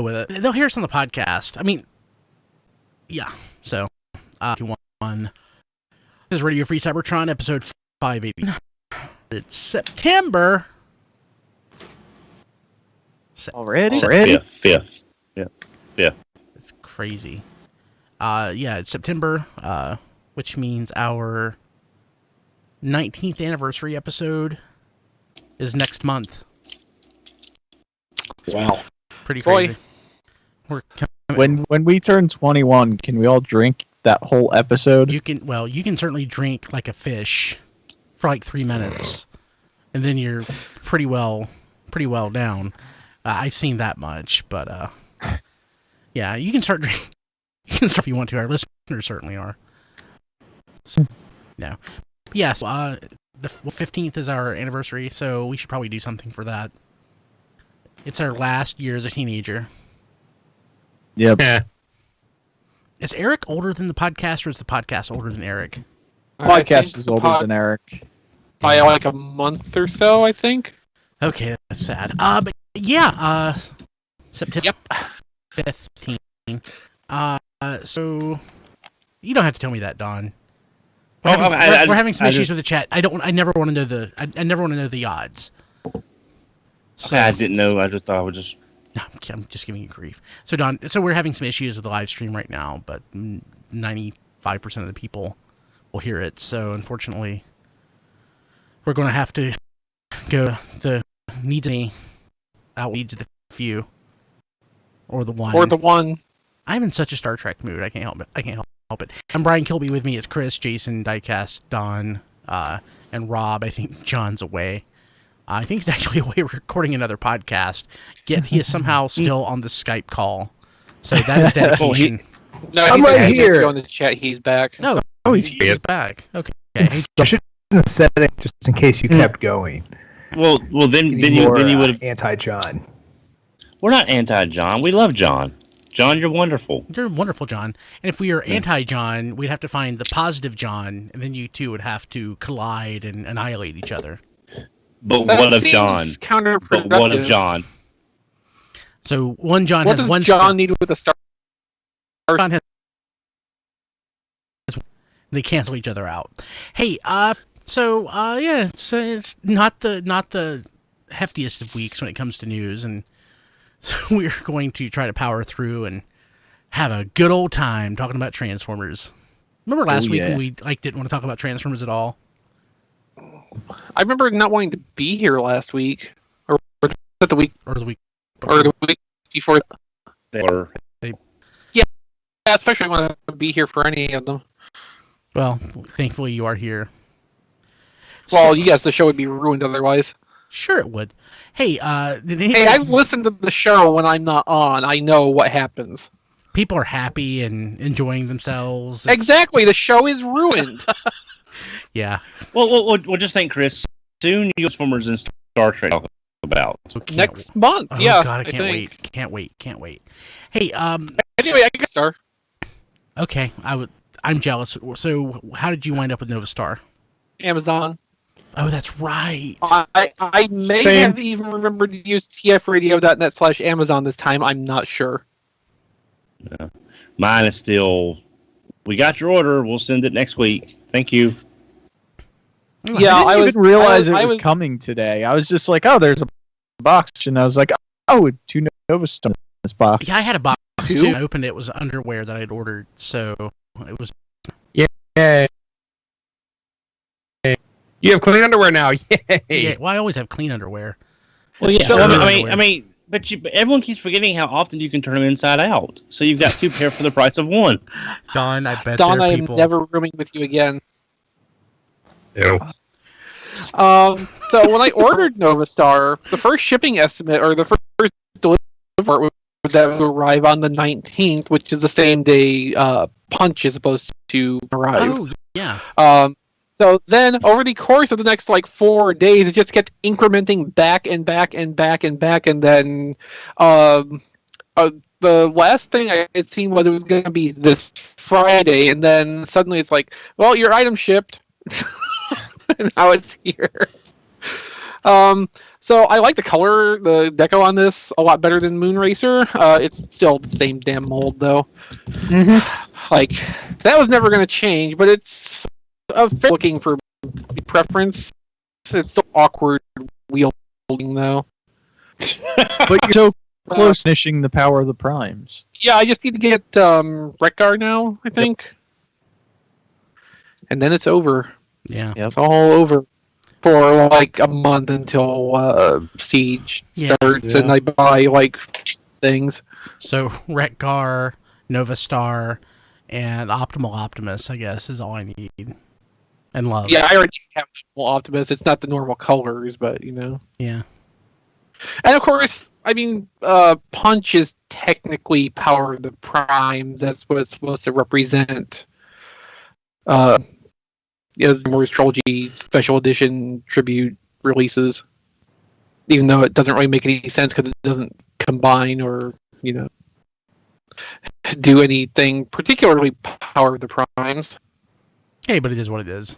with it. They'll hear us on the podcast. I mean, yeah. So, this is Radio Free Cybertron, episode 580. It's September. Already? Fifth. It's crazy. Yeah, it's September, which means our 19th anniversary episode is next month. Wow. Pretty crazy. When we turn 21, can we all drink that whole episode? You can certainly drink like a fish for like 3 minutes, and then you're pretty well down. I've seen that much, but yeah, you can start drinking. You can start if you want to. Our listeners certainly are. So, no. Yes, the 15th is our anniversary, so we should probably do something for that. It's our last year as a teenager. Yep. Yeah. Is Eric older than the podcast, or is the podcast older than Eric? Podcast is older than Eric. By like a month or so, I think. Okay, that's sad. But yeah, September 15th. So you don't have to tell me that, Don. We're having some issues with the chat. I never want to know the odds. So, I didn't know. I just thought I would just. No, I'm just giving you grief. So Don, we're having some issues with the live stream right now, but 95% of the people will hear it. So unfortunately, we're going to have to go the needs me outweeds the few, or the one. I'm in such a Star Trek mood. I can't help it. I'm Brian Kilby. With me is Chris, Jason, Diecast, Don, and Rob. I think John's away. I think he's actually away recording another podcast, yet he is somehow still on the Skype call. So that is dedication. I'm right here. On the chat, he's back. No, he's back. Okay. I shouldn't have said it just in case you kept going. Well, then you would have anti-John. We're not anti-John. We love John. John, you're wonderful. You're wonderful, John. And if we are anti-John, we'd have to find the positive John, and then you two would have to collide and annihilate each other. But what of John? Counterproductive. But what of John? So one John what has does one. John need with a star? John has. They cancel each other out. Hey, so yeah, it's not the heftiest of weeks when it comes to news, and so we're going to try to power through and have a good old time talking about Transformers. Remember last week when we didn't want to talk about Transformers at all? I remember not wanting to be here last week, or the week before. Yeah, especially when I want to be here for any of them. Well, thankfully you are here. Well, yes, the show would be ruined otherwise. Sure, it would. Hey, I've listened to the show when I'm not on. I know what happens. People are happy and enjoying themselves. Exactly, the show is ruined. Yeah. Well, just think, Chris. Soon, Transformers and Star Trek talk about next month. Oh, yeah, God, I can't wait. Hey, anyway, I can start. Okay, I'm jealous. So, how did you wind up with Nova Star? Amazon. Oh, that's right. I may have even remembered to use tfradio.net/Amazon this time. I'm not sure. Yeah. Mine is still. We got your order. We'll send it next week. Thank you. Yeah, I didn't even realize it was coming today. I was just like, oh, there's a box. And I was like, oh, 2 Nova Stars in this box. Yeah, I had a box too. I opened it. It was underwear that I had ordered. So it was. Yeah. You have clean underwear now. Yay. Yeah, well, I always have clean underwear. Well, yeah. I mean, but everyone keeps forgetting how often you can turn them inside out. So you've got 2 pair for the price of 1. Don, I bet Don, there are I people. am never rooming with you again. Ew. So when I ordered Nova Star, the first shipping estimate, or the first delivery, was that it would arrive on the 19th, which is the same day Punch is supposed to arrive. Oh, yeah. So then, over the course of the next 4 days, it just kept incrementing back and back and back and back, and then the last thing I had seen was it was going to be this Friday, and then suddenly it's like, well, your item shipped. And now it's here. So I like the color, the deco on this a lot better than Moonracer. It's still the same damn mold though. Like that was never going to change, but it's looking for preference. It's still awkward wielding though. But you're so close finishing the power of the primes. Yeah, I just need to get Rekgar now, I think. And then it's over. Yeah. It's all over for like a month until Siege starts and I buy like things. So Rekgar, Nova Star, and Optimal Optimus, I guess, is all I need. And love. Yeah, I already have Optimal Optimus. It's not the normal colors, but you know. Yeah. And of course, I mean, Punch is technically Power of the Primes. That's what it's supposed to represent. The Morris Trilogy Special Edition tribute releases, even though it doesn't really make any sense because it doesn't combine or do anything particularly Power of the Primes. Hey, but it is what it is.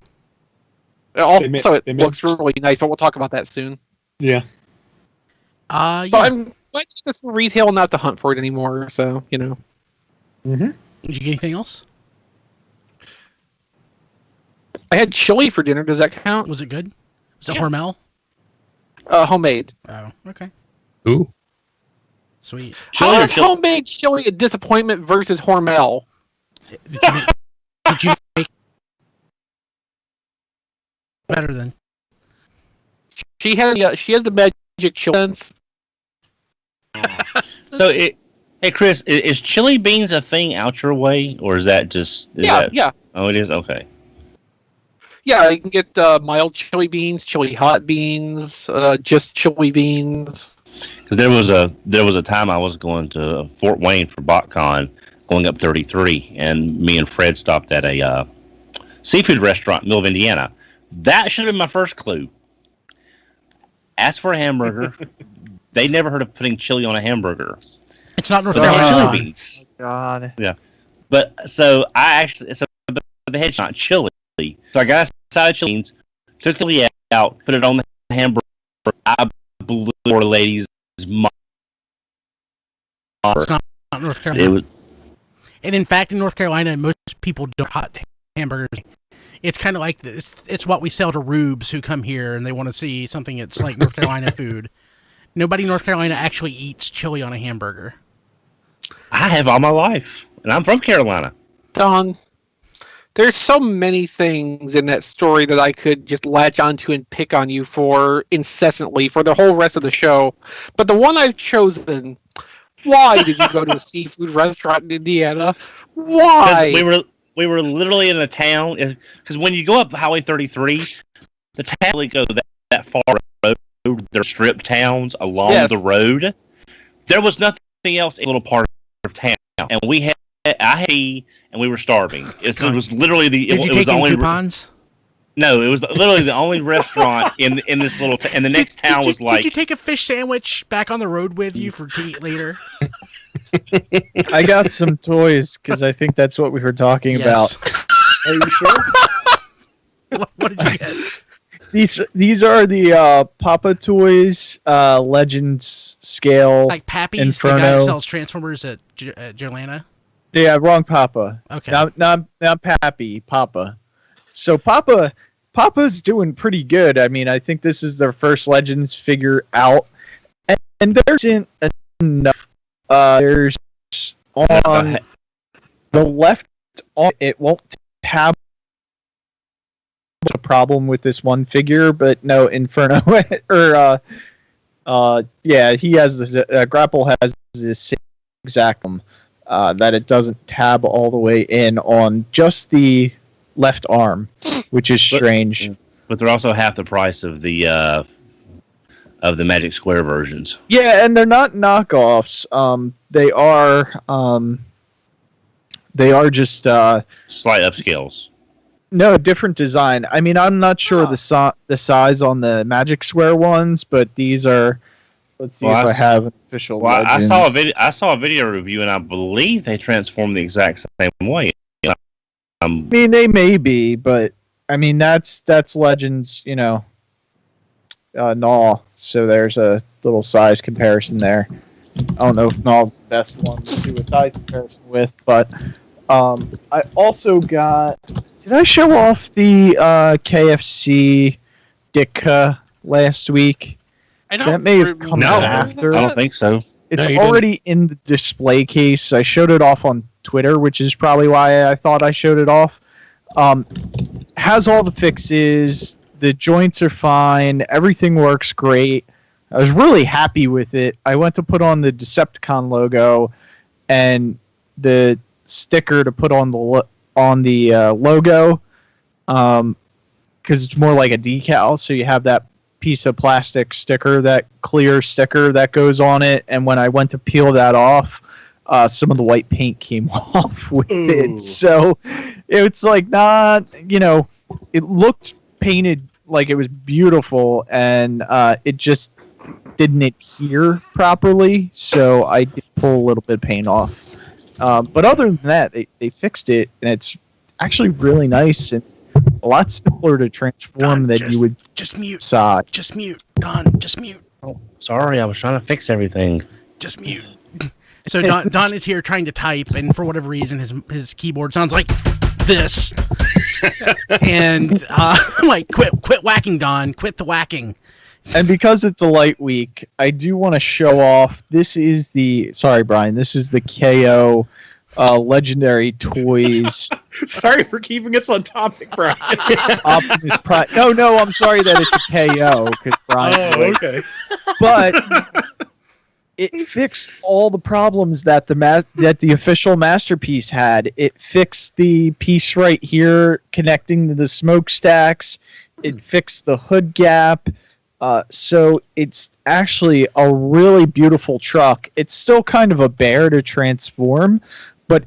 Also, it looks really nice, but we'll talk about that soon. Yeah. Yeah. But I'm glad this retail not to hunt for it anymore. So Did you get anything else? I had chili for dinner. Does that count? Was it good? Was it Hormel? Homemade. Oh, okay. Ooh. Sweet. How is homemade chili a disappointment versus Hormel? Did you make better than? She has the magic chili sense. So hey Chris, is chili beans a thing out your way, or is that just? Yeah. Oh, it is. Okay. Yeah, you can get mild chili beans, chili hot beans, just chili beans. Because there was a time I was going to Fort Wayne for BotCon, going up 33, and me and Fred stopped at a seafood restaurant in the middle of Indiana. That should have been my first clue. Asked for a hamburger. They never heard of putting chili on a hamburger. It's not North So they had Carolina. chili beans. God. Yeah, but so they had not chili. So I got a side of chili beans, took the chili out, put it on the hamburger. I blew our lady's mind. It's not North Carolina. It was. And in fact, in North Carolina, most people don't hot hamburgers. It's kind of like it's what we sell to rubes who come here and they want to see something that's like North Carolina food. Nobody in North Carolina actually eats chili on a hamburger. I have all my life, and I'm from Carolina. Don, there's so many things in that story that I could just latch onto and pick on you for incessantly for the whole rest of the show. But the one I've chosen, why did you go to a seafood restaurant in Indiana? Why? We were literally in a town. Because when you go up Highway 33, the town really goes that far road. There are strip towns along the road. There was nothing else in a little part of town, and and we were starving. It was literally Did you take any coupons? No, it was literally the only restaurant in this little. And the next town was like. Did you take a fish to back on the road with you to eat later? I got some toys because I think that's what we were talking about. Are you sure? What did you get? These are the Papa Toys Legends scale. Like Pappy's, Inferno. the guy who sells Transformers at Jelana? Yeah, wrong Papa. Okay. Not Pappy, Papa. So Papa's doing pretty good. I mean, I think this is their first Legends figure out. And there isn't enough. There's on the left arm, it won't tab a problem with this one figure, but no, Inferno or yeah, he has this Grapple has this exact that it doesn't tab all the way in on just the left arm, which is strange. But they're also half the price of the Magic Square versions. Yeah, and they're not knockoffs. They are just Slight upscales. no, different design. I mean, I'm not sure the size on the Magic Square ones, but these are. Let's see if I have an official. Well, Legends. I saw a video review, and I believe they transform the exact same way. I mean, they may be, but I mean that's Legends. You know, Null, so there's a little size comparison there. I don't know if Null's the best one to do a size comparison with, but I also got. Did I show off the KFC Ditka last week? That may have come No, after. I don't think so. It's No, you already in the display case. I showed it off on Twitter, which is probably why I thought I showed it off. Has all the fixes. The joints are fine. Everything works great. I was really happy with it. I went to put on the Decepticon logo and the sticker to put on the logo because it's more like a decal. So you have that piece of plastic sticker, that clear sticker that goes on it. And when I went to peel that off, some of the white paint came off with it. So it's like not, it looked painted like it was beautiful, and it just didn't adhere properly. So I did pull a little bit of paint off. But other than that, they fixed it, and it's actually really nice and a lot simpler to transform than you would just mute. saw. Just mute. Don, just mute. Oh, sorry, I was trying to fix everything. Just mute. So Don is here trying to type, and for whatever reason, his keyboard sounds like this. And I'm like, quit whacking, Don. Quit the whacking. And because it's a light week, I do want to show off. This is the Brian. This is the KO Legendary Toys. Sorry for keeping us on topic, Brian. Optimus Prime. No, I'm sorry that it's a KO because Brian. Oh, okay. But it fixed all the problems that the official Masterpiece had. It fixed the piece right here connecting to the smokestacks. It fixed the hood gap. So it's actually a really beautiful truck. It's still kind of a bear to transform, but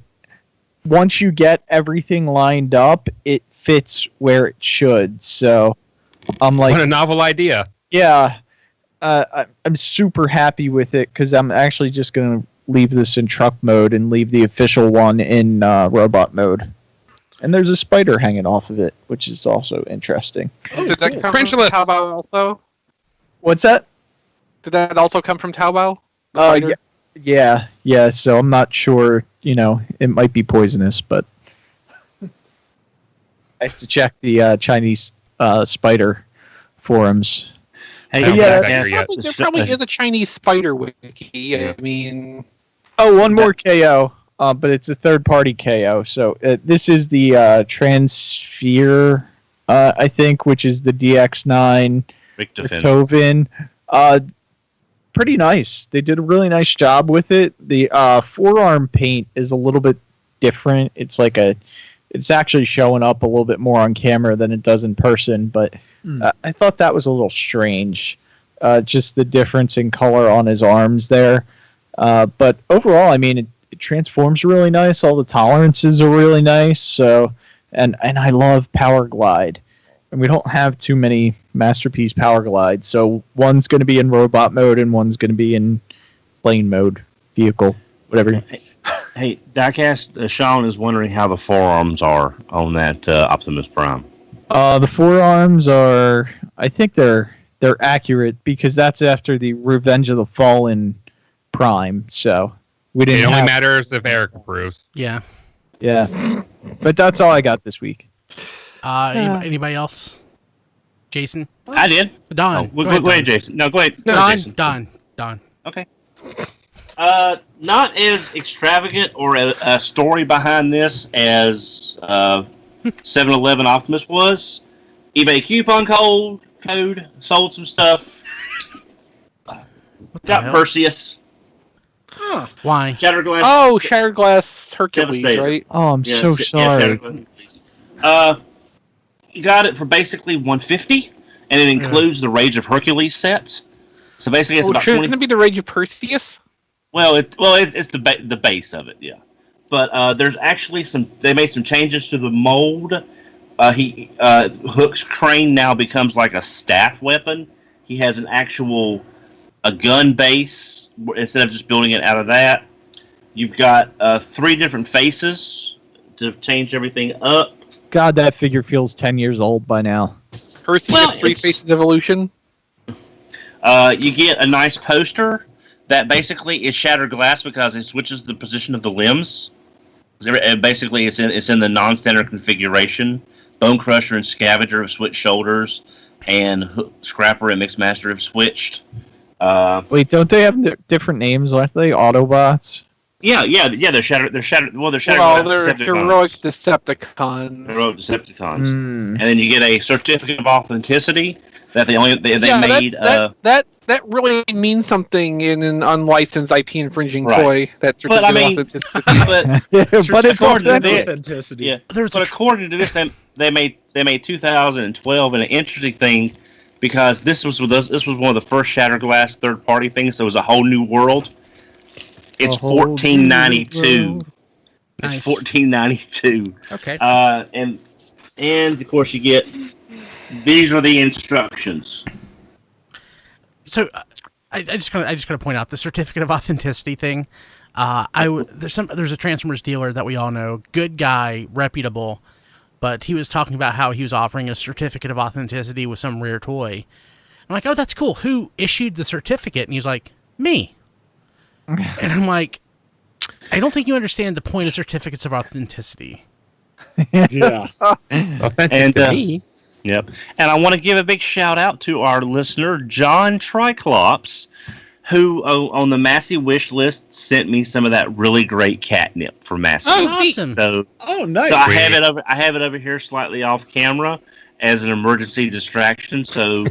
once you get everything lined up, it fits where it should. So I'm like, What a novel idea. yeah. I'm super happy with it because I'm actually just going to leave this in truck mode and leave the official one in robot mode. And there's a spider hanging off of it, which is also interesting. Did that come Frenchiless. from Taobao also? What's that? Did that also come from Taobao? The spider? Yeah. So I'm not sure. It might be poisonous, but I have to check the Chinese spider forums. Hey, Yeah, There probably is a Chinese spider wiki. I mean, Oh, one more KO, but it's a third-party KO. So this is the Transsphere, I think, which is the DX9 Powerglide. Pretty nice. They did a really nice job with it. The forearm paint is a little bit different. It's actually showing up a little bit more on camera than it does in person, but I thought that was a little strange. Just the difference in color on his arms there. But overall, I mean, it transforms really nice. All the tolerances are really nice. So, and I love Powerglide. And we don't have too many Masterpiece Powerglide. So one's going to be in robot mode and one's going to be in plane mode, vehicle, whatever. Hey, Diecast, Sean is wondering how the forearms are on that Optimus Prime. The forearms are, I think they're accurate because that's after the Revenge of the Fallen Prime. So we didn't. It only matters if Eric approves. Yeah. Yeah, but that's all I got this week. Anybody else? Jason? I did. Don. Go ahead, Jason. No, go ahead. Jason. Don. Okay. Not as extravagant or a story behind this as 7-Eleven Optimus was. eBay coupon code sold some stuff. What the Got hell? Perseus. Why? Shattered Glass. oh, Shattered Glass Hercules, Devastator. right? Oh, I'm so sorry. Shattered Glass. You got it for basically $150, and it includes the Rage of Hercules set. So basically, it's about Shouldn't it be the Rage of Perseus? it's the base of it, yeah. But there's actually they made some changes to the mold. Hook's crane now becomes like a staff weapon. He has a gun base instead of just building it out of that. You've got 3 different faces to change everything up. God, that figure feels 10 years old by now. Perseus, Well, 3 it's- Faces Evolution. You get a nice poster that basically is shattered glass because it switches the position of the limbs. Basically, it's in the non-standard configuration. Bone Crusher and Scavenger have switched shoulders, and Scrapper and Mixmaster have switched. Wait, don't they have different names? Aren't they Autobots? Yeah. They're shattered. They're shattered. Well, they're shattered. Well, glass they're heroic Decepticons. Heroic Decepticons. And then you get a certificate of authenticity that they made. That really means something in an unlicensed IP infringing toy. That but I mean, but it's authenticity. Yeah, but according to this, they made 2012, and an interesting thing because this was one of the first Shattered Glass third-party things. So it was a whole new world. It's $14.92. Nice. It's $14.92. Okay. And of course you get these are the instructions. So I just gotta point out the certificate of authenticity thing. There's a Transformers dealer that we all know, good guy, reputable, but he was talking about how he was offering a certificate of authenticity with some rare toy. I'm like, oh, that's cool. Who issued the certificate? And he's like, me. And I'm like, I don't think you understand the point of certificates of authenticity. Yeah. Authentic And to me. Yep. And I want to give a big shout out to our listener, John Triclops, who on the Massey wish list sent me some of that really great catnip for Massey. Oh, awesome. So Nice. So I have it over here slightly off camera as an emergency distraction. So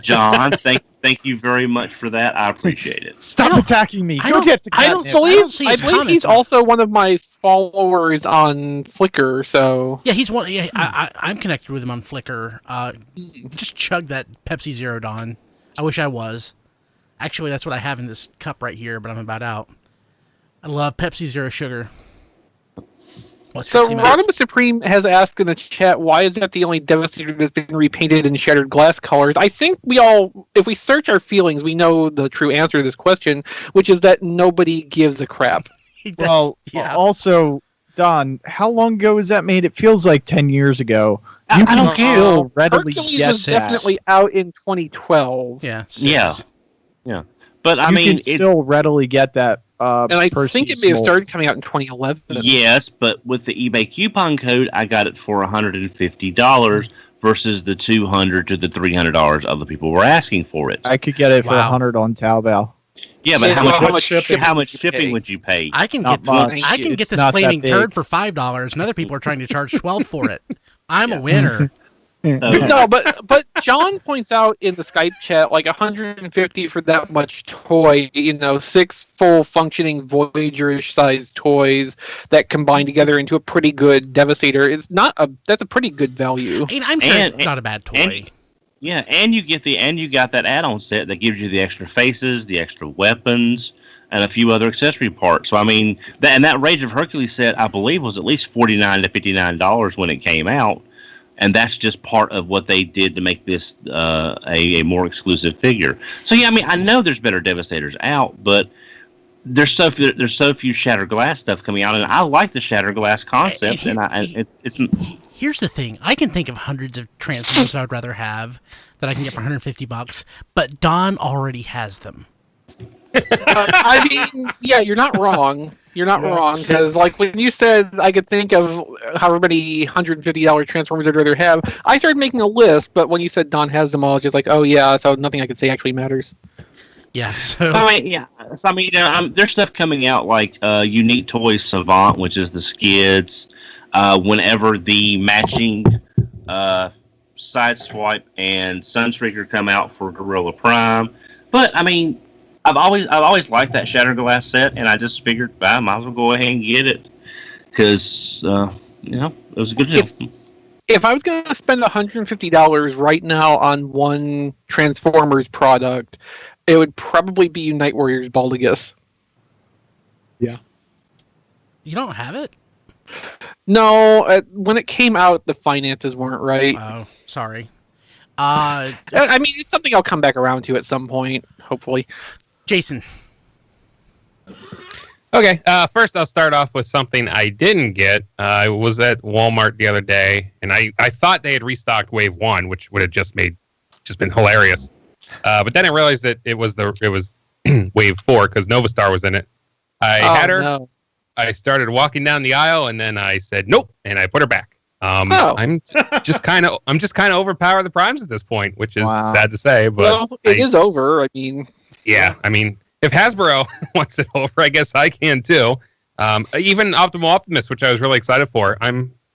John, thank you very much for that. I appreciate it. Stop attacking me. Go get the I catnip. believe he's also one of my followers on Flickr. So Yeah, he's one. Yeah, I'm connected with him on Flickr. Just chug that Pepsi Zero, Don. I wish I was. Actually, that's what I have in this cup right here, but I'm about out. I love Pepsi Zero sugar. So Rodimus Supreme has asked in the chat, why is that the only Devastator that's been repainted in Shattered Glass colors? I think we all, if we search our feelings, we know the true answer to this question, which is that nobody gives a crap. Well, also, Don, how long ago was that made? It feels like 10 years ago. You can still readily Hercules get was definitely out in 2012. Yeah. Yeah. But I you mean, can still readily get that. And I think it may have started coming out in 2011. Yes, but with the eBay coupon code, I got it for $150 versus the $200 to the $300 other people were asking for it. I could get it for $100 on Taobao. Yeah, but how much shipping would would you pay? I can Not get much. I can It's get this not that flaming big. turd for $5, and other people are trying to charge $12 for it. I'm a winner. No, but John points out in the Skype chat, like 150 for that much toy, 6 full functioning Voyager-ish sized toys that combine together into a pretty good Devastator. That's a pretty good value. I mean, I'm sure it's not a bad toy. And you got that add-on set that gives you the extra faces, the extra weapons, and a few other accessory parts. So I mean, that Rage of Hercules set, I believe, was at least $49 to $59 when it came out. And that's just part of what they did to make this a more exclusive figure. So yeah, I mean, I know there's better Devastators out, but there's so few Shattered Glass stuff coming out, and I like the Shattered Glass concept. It's. Here's the thing: I can think of hundreds of Transformers that I'd rather have that I can get for $150, but Don already has them. I mean, yeah, you're not wrong. You're not wrong, because like when you said I could think of however many $150 Transformers I'd rather have, I started making a list, but when you said Don has them all, I was just like, oh yeah, so nothing I could say actually matters. Yeah. There's stuff coming out like Unique Toys Savant, which is the skids. Whenever the matching Sideswipe and Sunstreaker come out for Gorilla Prime, but I mean, I've always liked that Shattered Glass set, and I just figured I might as well go ahead and get it because it was a good deal. If I was going to spend $150 right now on one Transformers product, it would probably be Unite Warriors Baldigus. Yeah. You don't have it? No, when it came out, the finances weren't right. Oh, sorry. I mean, it's something I'll come back around to at some point, hopefully. Jason. Okay, first I'll start off with something I didn't get. I was at Walmart the other day, and I thought they had restocked Wave 1, which would have just been hilarious. But then I realized that it was Wave 4 because Nova Star was in it. I had her. No. I started walking down the aisle, and then I said nope, and I put her back. I'm just kind of overpower the primes at this point, which is sad to say, but Well, it is over. I mean, yeah. I mean, if Hasbro wants it over, I guess I can too. Even Optimal Optimus, which I was really excited for.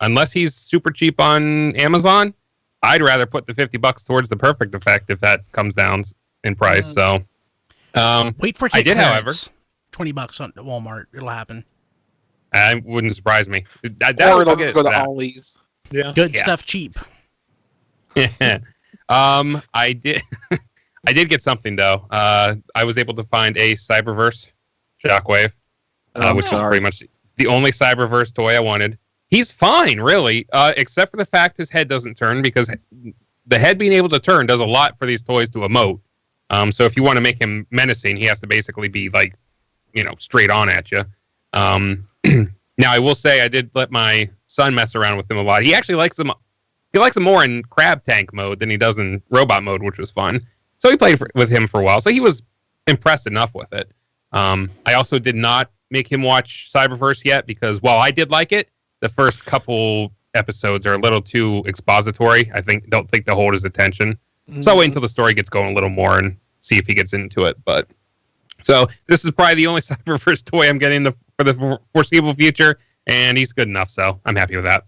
Unless he's super cheap on Amazon, I'd rather put the $50 towards the Perfect Effect if that comes down in price. So, wait for I did, however, $20 on Walmart. It'll happen. It wouldn't surprise me. or it'll go to Ollie's. Yeah. Good stuff, cheap. I did. I did get something though. I was able to find a Cyberverse Shockwave, which was pretty much the only Cyberverse toy I wanted. He's fine, really, except for the fact his head doesn't turn, because the head being able to turn does a lot for these toys to emote. So if you want to make him menacing, he has to basically be like, straight on at you. Now I will say I did let my son mess around with him a lot. He actually likes him. He likes him more in crab tank mode than he does in robot mode, which was fun. So he played with him for a while. So he was impressed enough with it. I also did not make him watch Cyberverse yet, because while I did like it, the first couple episodes are a little too expository. Don't think they'll hold his attention. So I'll wait until the story gets going a little more and see if he gets into it. But so this is probably the only Cyberverse toy I'm getting for the foreseeable future, and he's good enough, so I'm happy with that.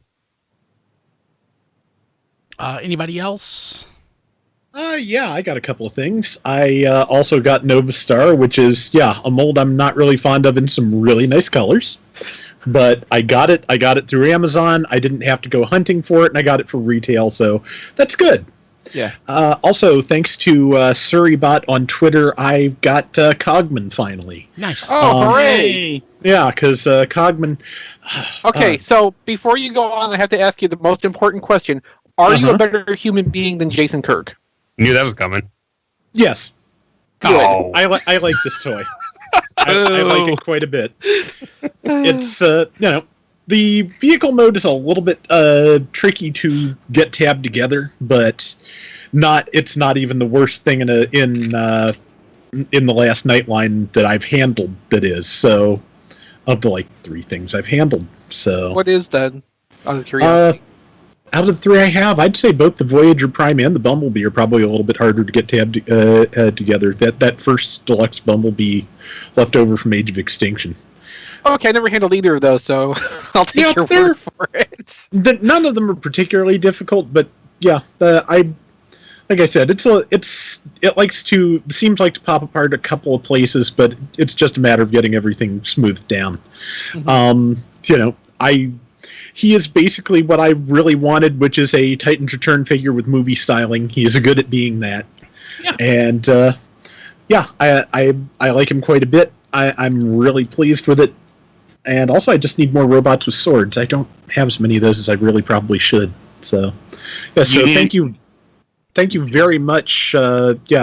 Anybody else? Yeah, I got a couple of things. I also got Nova Star, which is, a mold I'm not really fond of in some really nice colors. But I got it. I got it through Amazon. I didn't have to go hunting for it, and I got it for retail, so that's good. Yeah. Also, thanks to Surreybot on Twitter, I got Cogman finally. Nice. Oh, hooray! Yeah, because Cogman... Okay, so before you go on, I have to ask you the most important question. Are you a better human being than Jason Kirk? Knew that was coming. Yes. Good. Oh. I like this toy. I like it quite a bit. It's, the vehicle mode is a little bit tricky to get tabbed together, but it's not even the worst thing in the last Nightline that I've handled that is. So, of the 3 things I've handled. So what is then? Out of curiosity. Out of the 3 I have, I'd say both the Voyager Prime and the Bumblebee are probably a little bit harder to get tabbed together. That first deluxe Bumblebee left over from Age of Extinction. Okay, I never handled either of those, so I'll take your word for it. None of them are particularly difficult, but like I said, it seems like to pop apart a couple of places, but it's just a matter of getting everything smoothed down. Mm-hmm. He is basically what I really wanted, which is a Titans Return figure with movie styling. He is good at being that. Yeah. And, I like him quite a bit. I'm really pleased with it. And also, I just need more robots with swords. I don't have as many of those as I really probably should. So, thank you. Thank you very much. Pat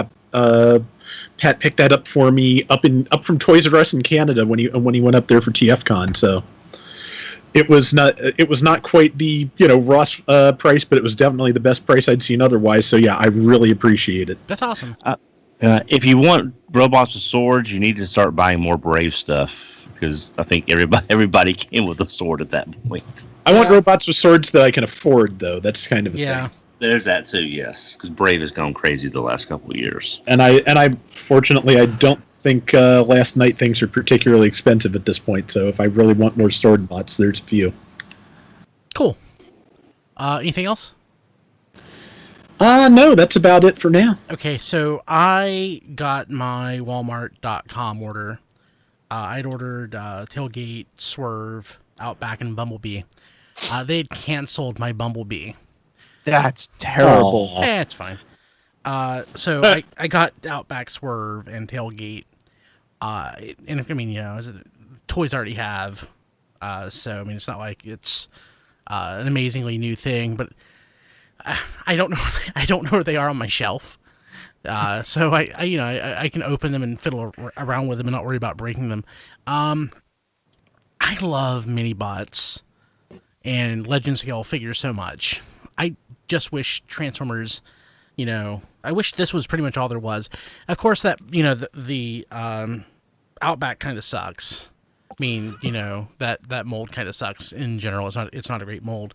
picked that up for me up from Toys R Us in Canada when he went up there for TFCon. So it was not quite the Ross price, but it was definitely the best price I'd seen otherwise. So I really appreciate it. That's awesome. If you want robots with swords, you need to start buying more Brave stuff, because I think everybody came with a sword at that point. I want robots with swords that I can afford, though. That's kind of a thing. There's that too, yes, because Brave has gone crazy the last couple of years. And I fortunately I don't think Last Night things are particularly expensive at this point. So if I really want more sword bots, there's a few. Cool. Anything else? No, that's about it for now. Okay, so I got my Walmart.com order. I'd ordered Tailgate, Swerve, Outback, and Bumblebee. They'd canceled my Bumblebee. That's terrible. It's fine. So I got Outback, Swerve, and Tailgate. And I mean, toys already have. So I mean, it's not like it's an amazingly new thing, but I don't know. I don't know where they are on my shelf. So I can open them and fiddle around with them and not worry about breaking them. I love mini bots and Legend scale figures so much. I just wish Transformers You know, I wish this was pretty much all there was. Of course, that, you know, the Outback kind of sucks. I mean, you know, that mold kind of sucks in general. It's not a great mold.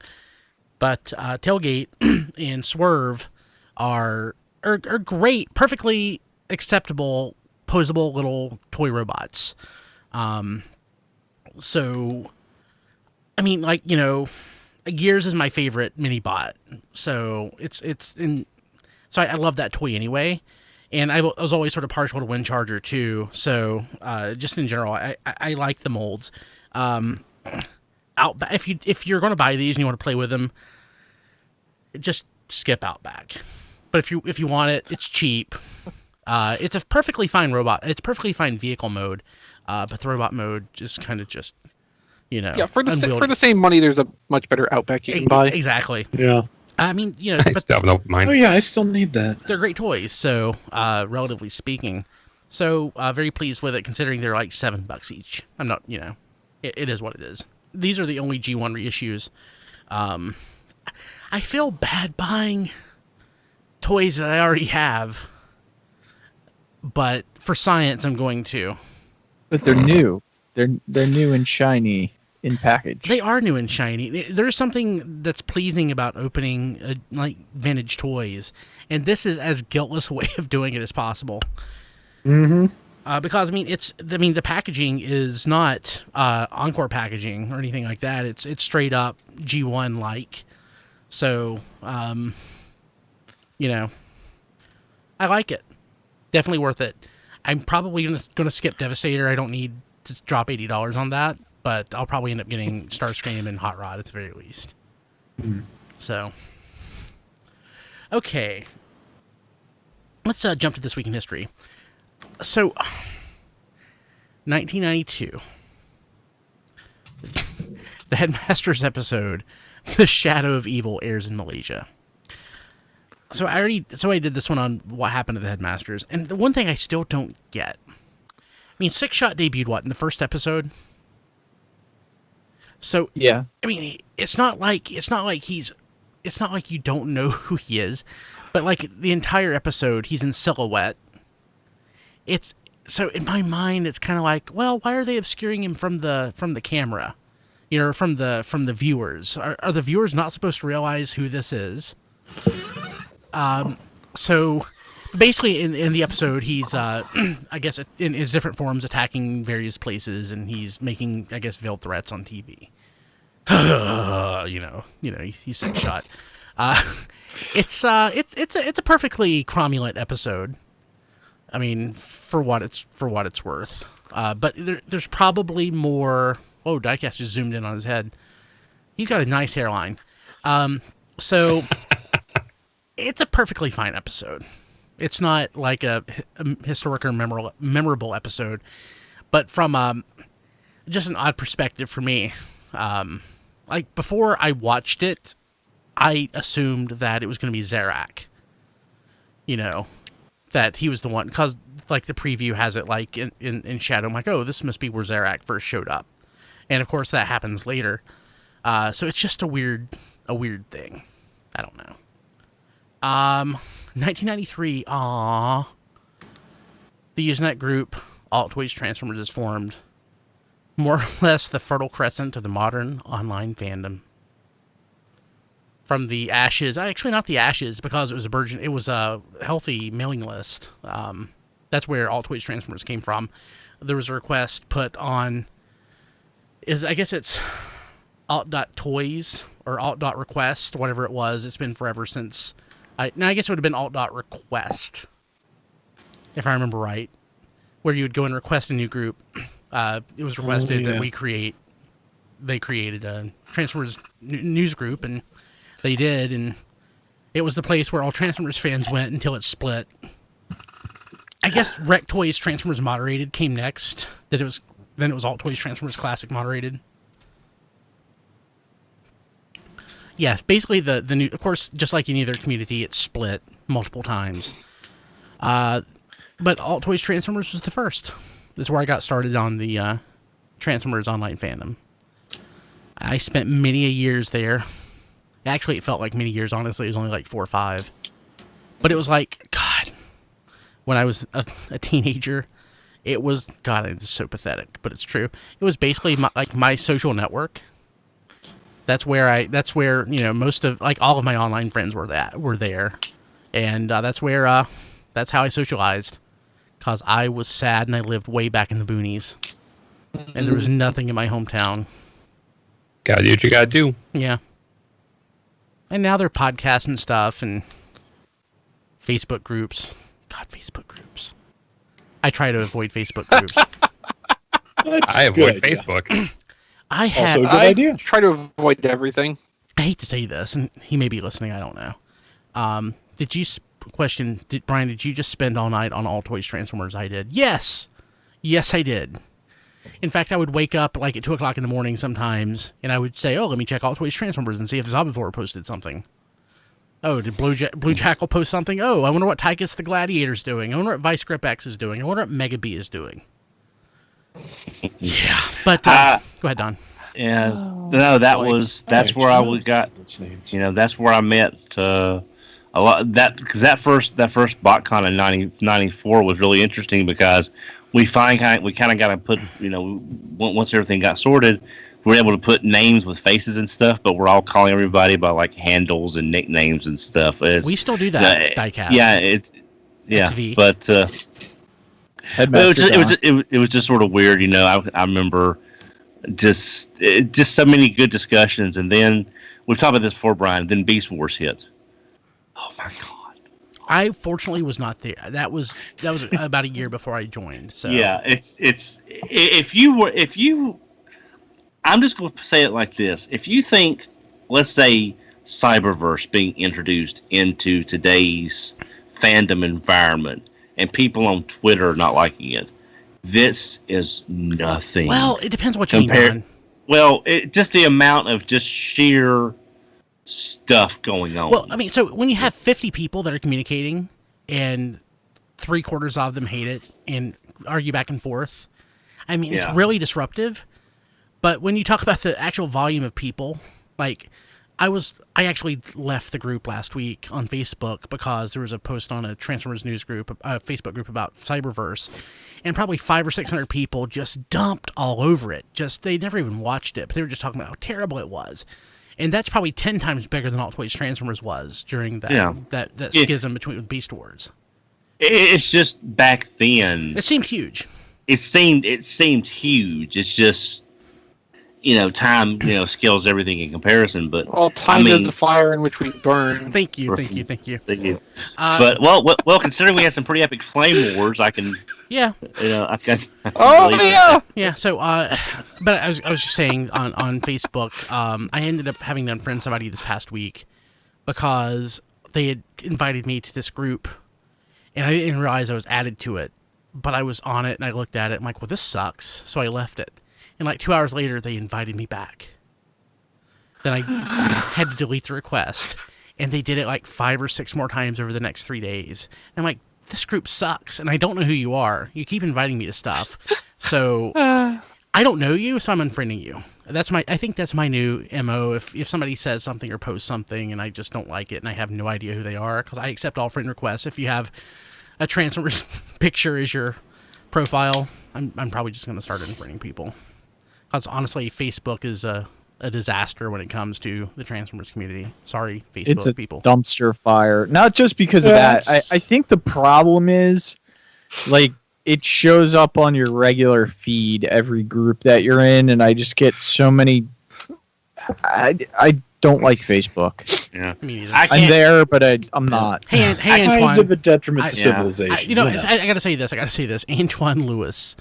But Tailgate and Swerve are great, perfectly acceptable, posable little toy robots. So, I mean, like, you know, Gears is my favorite mini bot. So so I love that toy anyway. And I was always sort of partial to Wind Charger too. So just in general, I like the molds. Outback, if you're going to buy these and you want to play with them, just skip Outback. But if you want it, it's cheap. It's a perfectly fine robot. It's perfectly fine vehicle mode. But the robot mode just kind of just, you know. Yeah, for the same money, there's a much better Outback you can buy. Exactly. Yeah. I mean, you know, I still have an open mind. Oh yeah, I still need that. they're great toys. So, relatively speaking, so very pleased with it considering they're like $7 each. I'm not, you know, it is what it is. These are the only G1 reissues. I feel bad buying toys that I already have, but for science, I'm going to. But they're new. They're new and shiny in package. They are new and shiny. There's something that's pleasing about opening like vintage toys, and this is as guiltless a way of doing it as possible. Mm-hmm. Because the packaging is not Encore packaging or anything like that. It's straight up G1 like. So, you know, I like it. Definitely worth it. I'm probably gonna skip Devastator. I don't need to drop $80 on that, but I'll probably end up getting Starscream and Hot Rod at the very least. So, okay, let's jump to this week in history. So, 1992, the Headmasters episode, "The Shadow of Evil," airs in Malaysia. So I did this one on what happened to the Headmasters, and the one thing I still don't get. I mean, Six Shot debuted what in the first episode. So Yeah. I mean, it's not like you don't know who he is, but like the entire episode, he's in silhouette. So in my mind, it's kind of like, well, why are they obscuring him from the camera, you know, from the viewers? Are the viewers not supposed to realize who this is? So basically in the episode, he's, I guess in his different forms attacking various places, and he's making, I guess, veiled threats on TV. you know, he's Six Shot. It's a perfectly cromulent episode. I mean, for what it's worth. But there's probably more. Oh, Diecast just zoomed in on his head. He's got a nice hairline. So it's a perfectly fine episode. It's not like a historic or memorable episode, but from just an odd perspective for me. Like before I watched it, I assumed that it was going to be Zarak. You know, that he was the one, because like the preview has it like in shadow. I'm like, oh, this must be where Zarak first showed up, and of course that happens later. So it's just a weird thing. I don't know. 1993. Aww. The Usenet group alt.toys.transformers is formed. More or less the fertile crescent of the modern online fandom. From the ashes, actually not the ashes, because it was a healthy mailing list. That's where alt.toys.transformers came from. There was a request put on, I guess it's alt.toys or alt.request, whatever it was. It's been forever since. I guess it would have been alt.request, if I remember right, where you would go and request a new group. It was requested that they created a Transformers news group, and they did, and it was the place where all Transformers fans went until it split. I guess Rec Toys Transformers Moderated came next. Then it was Alt Toys Transformers Classic Moderated. Yeah, basically the new, of course, just like any other community, it split multiple times. But Alt Toys Transformers was the first. That's where I got started on the Transformers online fandom. I spent many a years there. Actually, it felt like many years, honestly. It was only like 4 or 5. But it was like, God, when I was a teenager, it was, God, it's so pathetic, but it's true. It was basically my social network. That's where most of, like, all of my online friends were there. And that's how I socialized. Because I was sad and I lived way back in the boonies. And there was nothing in my hometown. Gotta do what you gotta do. Yeah. And now they're podcasts and stuff and Facebook groups. God, Facebook groups. I try to avoid Facebook groups. I avoid Facebook. Also a good idea. Try to avoid everything. I hate to say this, and he may be listening, I don't know. Brian, did you just spend all night on alt.toys.transformers? I did. Yes! Yes, I did. In fact, I would wake up like at 2 o'clock in the morning sometimes, and I would say, let me check alt.toys.transformers and see if Sobolov posted something. Oh, did Blue Jackal post something? Oh, I wonder what Tychus the Gladiator's doing. I wonder what Vice Grip X is doing. I wonder what Mega Bee is doing. Yeah, but go ahead, Don. Yeah, no, that's where I got. That's where I met a lot. Because that first BotCon in '94 was really interesting because we kind of got to put, once everything got sorted, we were able to put names with faces and stuff, but we're all calling everybody by like handles and nicknames and stuff. We still do that, diecast. Yeah, XV. but it was just sort of weird, I remember just so many good discussions, and then we've talked about this before, Brian. Then Beast Wars hit. Oh my God! I fortunately was not there. That was about a year before I joined. So yeah, if you. I'm just going to say it like this. If you think, let's say, Cyberverse being introduced into today's fandom environment and people on Twitter not liking it, this is nothing. Well, it depends what you mean, Don. Well, just the amount of just sheer stuff going on. Well, I mean, so when you have 50 people that are communicating and 3/4 of them hate it and argue back and forth, I mean, it's really disruptive. But when you talk about the actual volume of people, like I actually left the group last week on Facebook because there was a post on a Transformers news group, a Facebook group about Cyberverse, and probably 500 or 600 people just dumped all over it. They never even watched it, but they were just talking about how terrible it was. And that's probably 10 times bigger than alt.toys.transformers was during that schism between Beast Wars. It's just back then. It seemed huge. It seemed huge. It's just, time, scales everything in comparison. But time is the fire in which we burn. Thank you. But well, considering we had some pretty epic flame wars, I can. Yeah. I can. Yeah. So, but I was just saying on Facebook, I ended up having to unfriend somebody this past week because they had invited me to this group, and I didn't realize I was added to it. But I was on it and I looked at it. I'm like, well, this sucks. So I left it. And like 2 hours later, they invited me back. Then I had to delete the request. And they did it like 5 or 6 more times over the next 3 days. And I'm like, this group sucks. And I don't know who you are. You keep inviting me to stuff. So I don't know you, so I'm unfriending you. I think that's my new MO. If somebody says something or posts something and I just don't like it and I have no idea who they are, because I accept all friend requests. If you have a Transformers picture as your profile, I'm probably just going to start unfriending people. Because honestly, Facebook is a disaster when it comes to the Transformers community. Sorry, Facebook it's a people. Dumpster fire. Not just because of that. I think the problem is, like, it shows up on your regular feed, every group that you're in, and I just get so many... I don't like Facebook. Yeah, Me neither. I'm there, but I'm not. Hey, Antoine. Kind of a detriment to civilization. I gotta say this. Antoine Lewis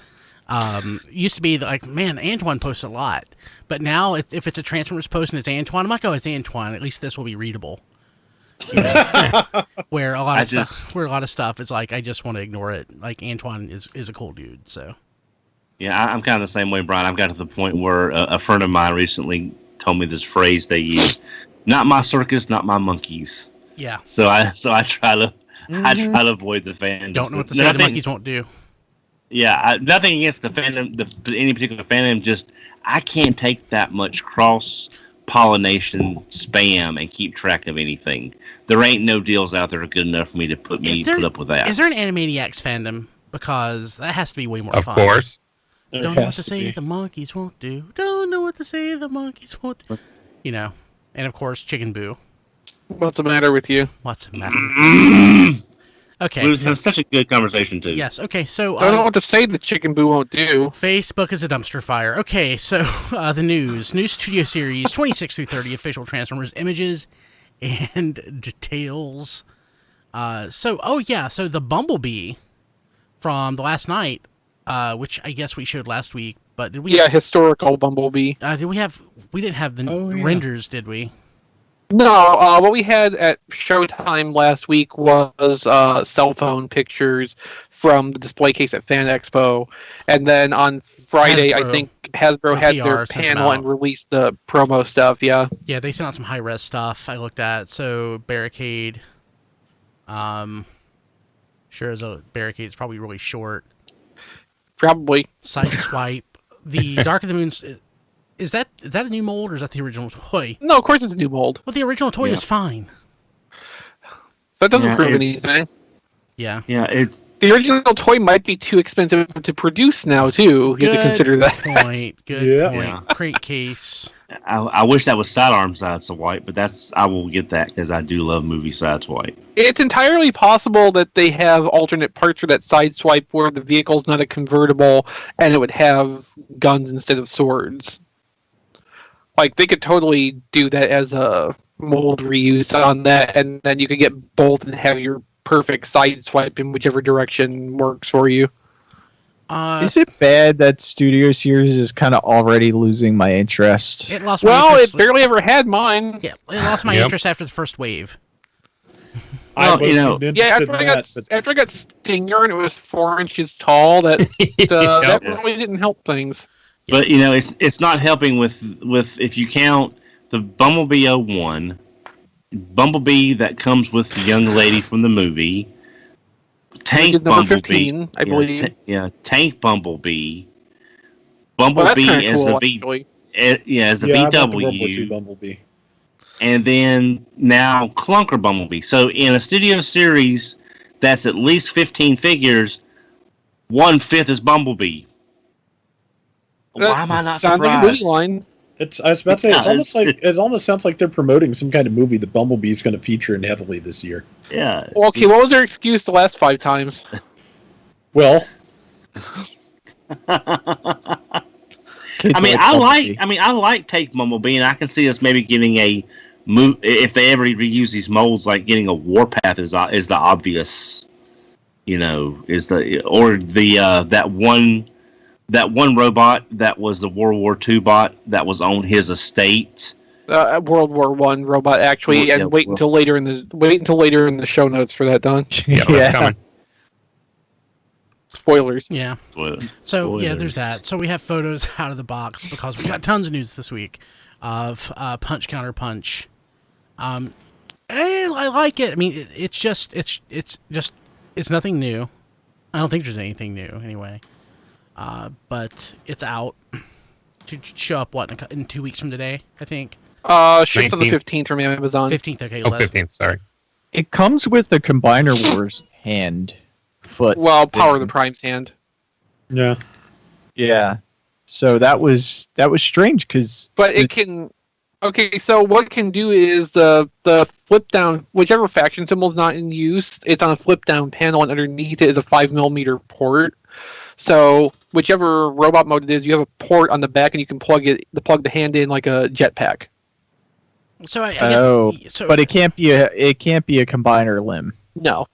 used to be like, man, Antoine posts a lot, but now if it's a Transformers post and it's Antoine, I'm like, oh, it's Antoine. At least this will be readable. Where a lot of stuff, it's like I just want to ignore it. Like Antoine is a cool dude. So yeah, I'm kind of the same way, Brian. I've got to the point where a friend of mine recently told me this phrase they use: "Not my circus, not my monkeys." Yeah. So I try to avoid the fandom. Don't know what to say. The monkeys won't do. Yeah, nothing against the fandom, any particular fandom. Just I can't take that much cross pollination spam and keep track of anything. There ain't no deals out there that are good enough for me to put up with that. Is there an Animaniacs fandom? Because that has to be way more fun. Of course. Don't know what to say the monkeys won't do. Don't know what to say the monkeys won't do. You know. And of course, Chicken Boo. What's the matter with you? What's the matter with you? Okay. We have such a good conversation, too. Yes, okay, so... Don't know what to say the Chicken Boo won't do. Facebook is a dumpster fire. Okay, so the news. New Studio Series 26 through 30 official Transformers images and details. So the Bumblebee from the last night, which I guess we showed last week, but did we... Yeah, historical Bumblebee. We didn't have the renders, did we? No, what we had at Showtime last week was cell phone pictures from the display case at Fan Expo. And then on Friday, I think Hasbro had their panel and released the promo stuff, yeah. Yeah, they sent out some high-res stuff I looked at. So, Barricade. Sure as a Barricade is probably really short. Probably. Sideswipe. The Dark of the Moon's... Is that a new mold, or is that the original toy? No, of course it's a new mold. Well, the original toy was fine. That doesn't prove anything. Yeah. Yeah, the original toy might be too expensive to produce now, too. You have to consider that. Good point. Yeah. Crate case. I wish that was sidearm Sideswipe, but I will get that because I do love movie Sideswipe. It's entirely possible that they have alternate parts for that Sideswipe where the vehicle's not a convertible and it would have guns instead of swords. Like, they could totally do that as a mold reuse on that, and then you could get both and have your perfect Sideswipe in whichever direction works for you. Is it bad that Studio Series is kind of already losing my interest? It lost my interest. It barely ever had mine. Yeah, it lost my interest after the first wave. After I got Stinger and it was 4 inches tall, that really didn't help things. But it's not helping with if you count the Bumblebee 01, Bumblebee that comes with the young lady from the movie, Tank Bumblebee, 15, I believe. Tank Bumblebee, Bumblebee as cool, the as the VW, Bumblebee, and then now Clunker Bumblebee. So in a Studio Series, that's at least 15 figures. 1/5 is Bumblebee. Why am I not surprised? Sounds like a movie line. I was about to say, it almost sounds like they're promoting some kind of movie that Bumblebee is going to feature in heavily this year. Yeah. Well, okay, what was their excuse the last 5 times? Well, I like Take Bumblebee, and I can see us maybe getting a move if they ever reuse these molds. Like getting a Warpath is the obvious, that one robot that was the World War II bot that was on his estate. World War I robot, actually, wait until later in the show notes for that, Don. Yeah. Spoilers. Yeah. So there's that. So we have photos out of the box because we got tons of news this week of Punch-Counterpunch. I like it. I mean, it's nothing new. I don't think there's anything new anyway. But it's out to show up in 2 weeks from today, I think. Shipped on the 15th from Amazon. 15th, okay. 15th, sorry. It comes with the Combiner Wars hand foot. Well, Power of the Prime's hand. Yeah. Yeah. So that was strange because. But it can. Okay, so what it can do is the flip down, whichever faction symbol is not in use, it's on a flip down panel, and underneath it is a 5mm port. So whichever robot mode it is, you have a port on the back, and you can plug the hand in like a jetpack. So I guess, but it can't be a combiner limb. No.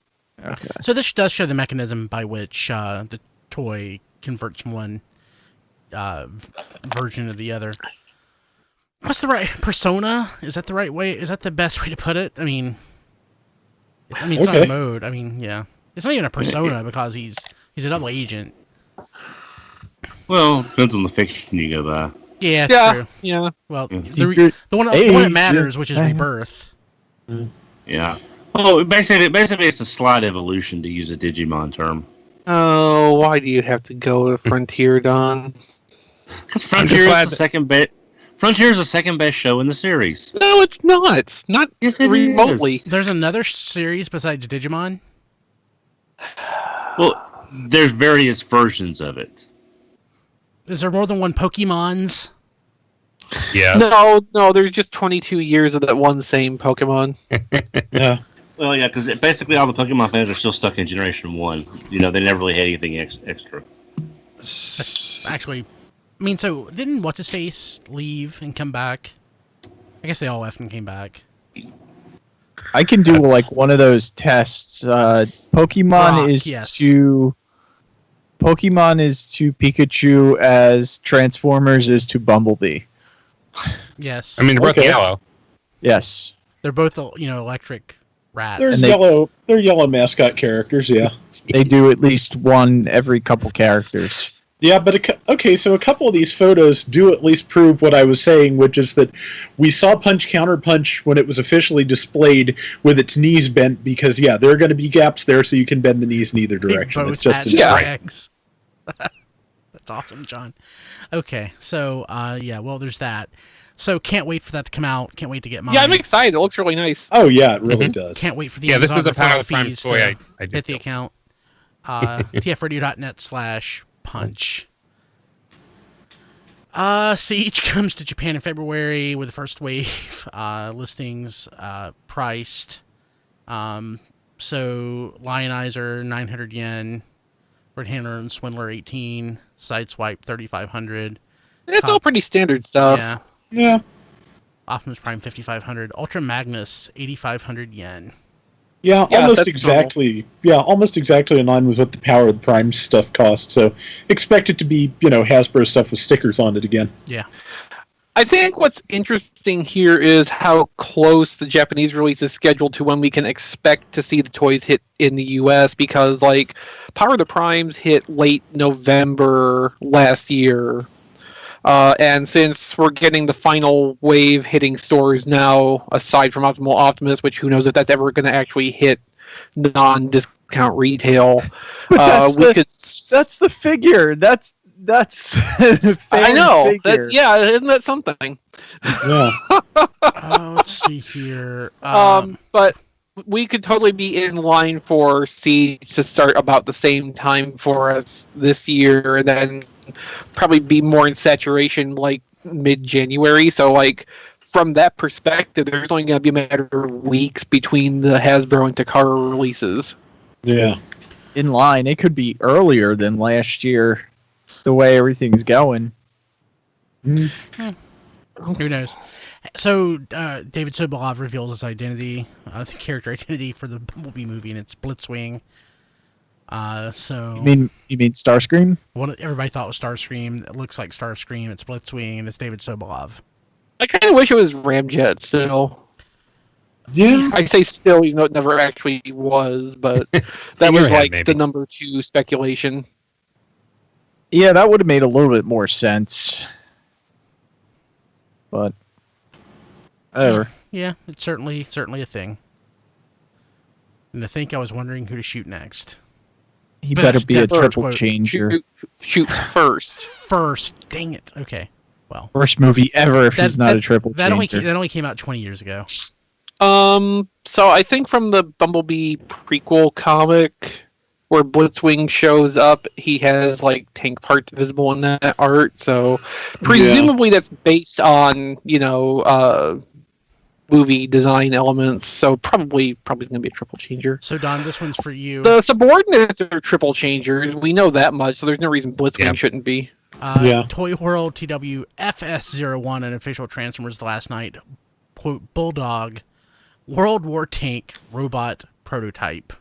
Okay. So this does show the mechanism by which the toy converts from one version to the other. What's the right persona? Is that the right way? Is that the best way to put it? I mean, it's not a mode. I mean, yeah, it's not even a persona because he's a double agent. Well, depends on the fiction you go by. Yeah, true. Yeah. Well, the one that matters, which is Rebirth. Yeah. Oh, basically, it's a slight evolution, to use a Digimon term. Oh, why do you have to go to Frontier, Don? Because Frontier is the second best. Frontier's the second best show in the series. No, it's not. Not Yes, it remotely. is. There's another series besides Digimon. Well, there's various versions of it. Is there more than one Pokemons? Yeah. No, there's just 22 years of that one same Pokemon. Yeah. Well, yeah, because basically all the Pokemon fans are still stuck in Generation 1. You know, they never really had anything extra. Actually, I mean, so didn't What's-His-Face leave and come back? I guess they all left and came back. I can do like one of those tests. Pokemon Brock, is yes. to Pikachu as Transformers is to Bumblebee. Yes. I mean, they're both Okay. yellow. Yes. They're both, electric rats. They're And they- yellow. They're yellow mascot characters. Yeah. They do at least one every couple characters. Yeah, but okay, so a couple of these photos do at least prove what I was saying, which is that we saw Punch-Counterpunch when it was officially displayed with its knees bent, because, yeah, there are going to be gaps there so you can bend the knees in either They direction. both It's just had as Yeah. legs. That's awesome, John. Okay, so, well, there's that. So, can't wait for that to come out. Can't wait to get mine. Yeah, I'm excited. It looks really nice. Oh, yeah, it really does. Can't wait for the Yeah, this is a Amazon Power of referral Prime fees toy to I do hit the feel. account. tfradio.net/punch. Siege comes to Japan in February with the first wave listings priced. So Lionizer 900 yen, Red Handler and Swindler 18, Sideswipe 3,500. It's all pretty standard stuff. Yeah, Yeah. Optimus Prime 5,500, Ultra Magnus 8,500 yen. Yeah, Yeah, almost that's exactly. Yeah, almost exactly in line with what the Power of the Prime stuff costs. So expect it to be, Hasbro stuff with stickers on it again. Yeah, I think what's interesting here is how close the Japanese release is scheduled to when we can expect to see the toys hit in the US, because like Power of the Primes hit late November last year. And since we're getting the final wave hitting stores now, aside from Optimal Optimus, which who knows if that's ever going to actually hit non-discount retail, But we could. that's the figure. That's I know. Figure. Isn't that something? Yeah. let's see here. But we could totally be in line for Siege to start about the same time for us this year, and then probably be more in saturation like mid-January. So like from that perspective, there's only going to be a matter of weeks between the Hasbro and Takara releases. Yeah. In line. It could be earlier than last year. The way everything's going. Who knows? So, David Sobolov reveals his identity, the character identity for the Bumblebee movie, and it's Blitzwing. So You mean Starscream? everybody thought was Starscream. It looks like Starscream. It's Blitzwing, and it's David Sobolov. I kind of wish it was Ramjet still. Yeah. I say still, even though it never actually was, but that your was head, like maybe. the number 2 speculation. Yeah, that would have made a little bit more sense. But whatever. Yeah, it's certainly a thing. And to think I was wondering who to shoot next. He But better it's be a definitely triple quote, changer. Shoot first. First, dang it. Okay, well, First movie ever if he's not a triple that changer. only came out 20 years ago. So I think from the Bumblebee prequel comic where Blitzwing shows up, he has like tank parts visible in that art. So presumably that's based on, movie design elements. So probably is going to be a triple changer. So Don, this one's for you. The subordinates are triple changers. We know that much. So there's no reason Blitzwing shouldn't be. Yeah. Toyworld TW-FS01, an official Transformers last night. Quote, Bulldog, World War tank robot prototype.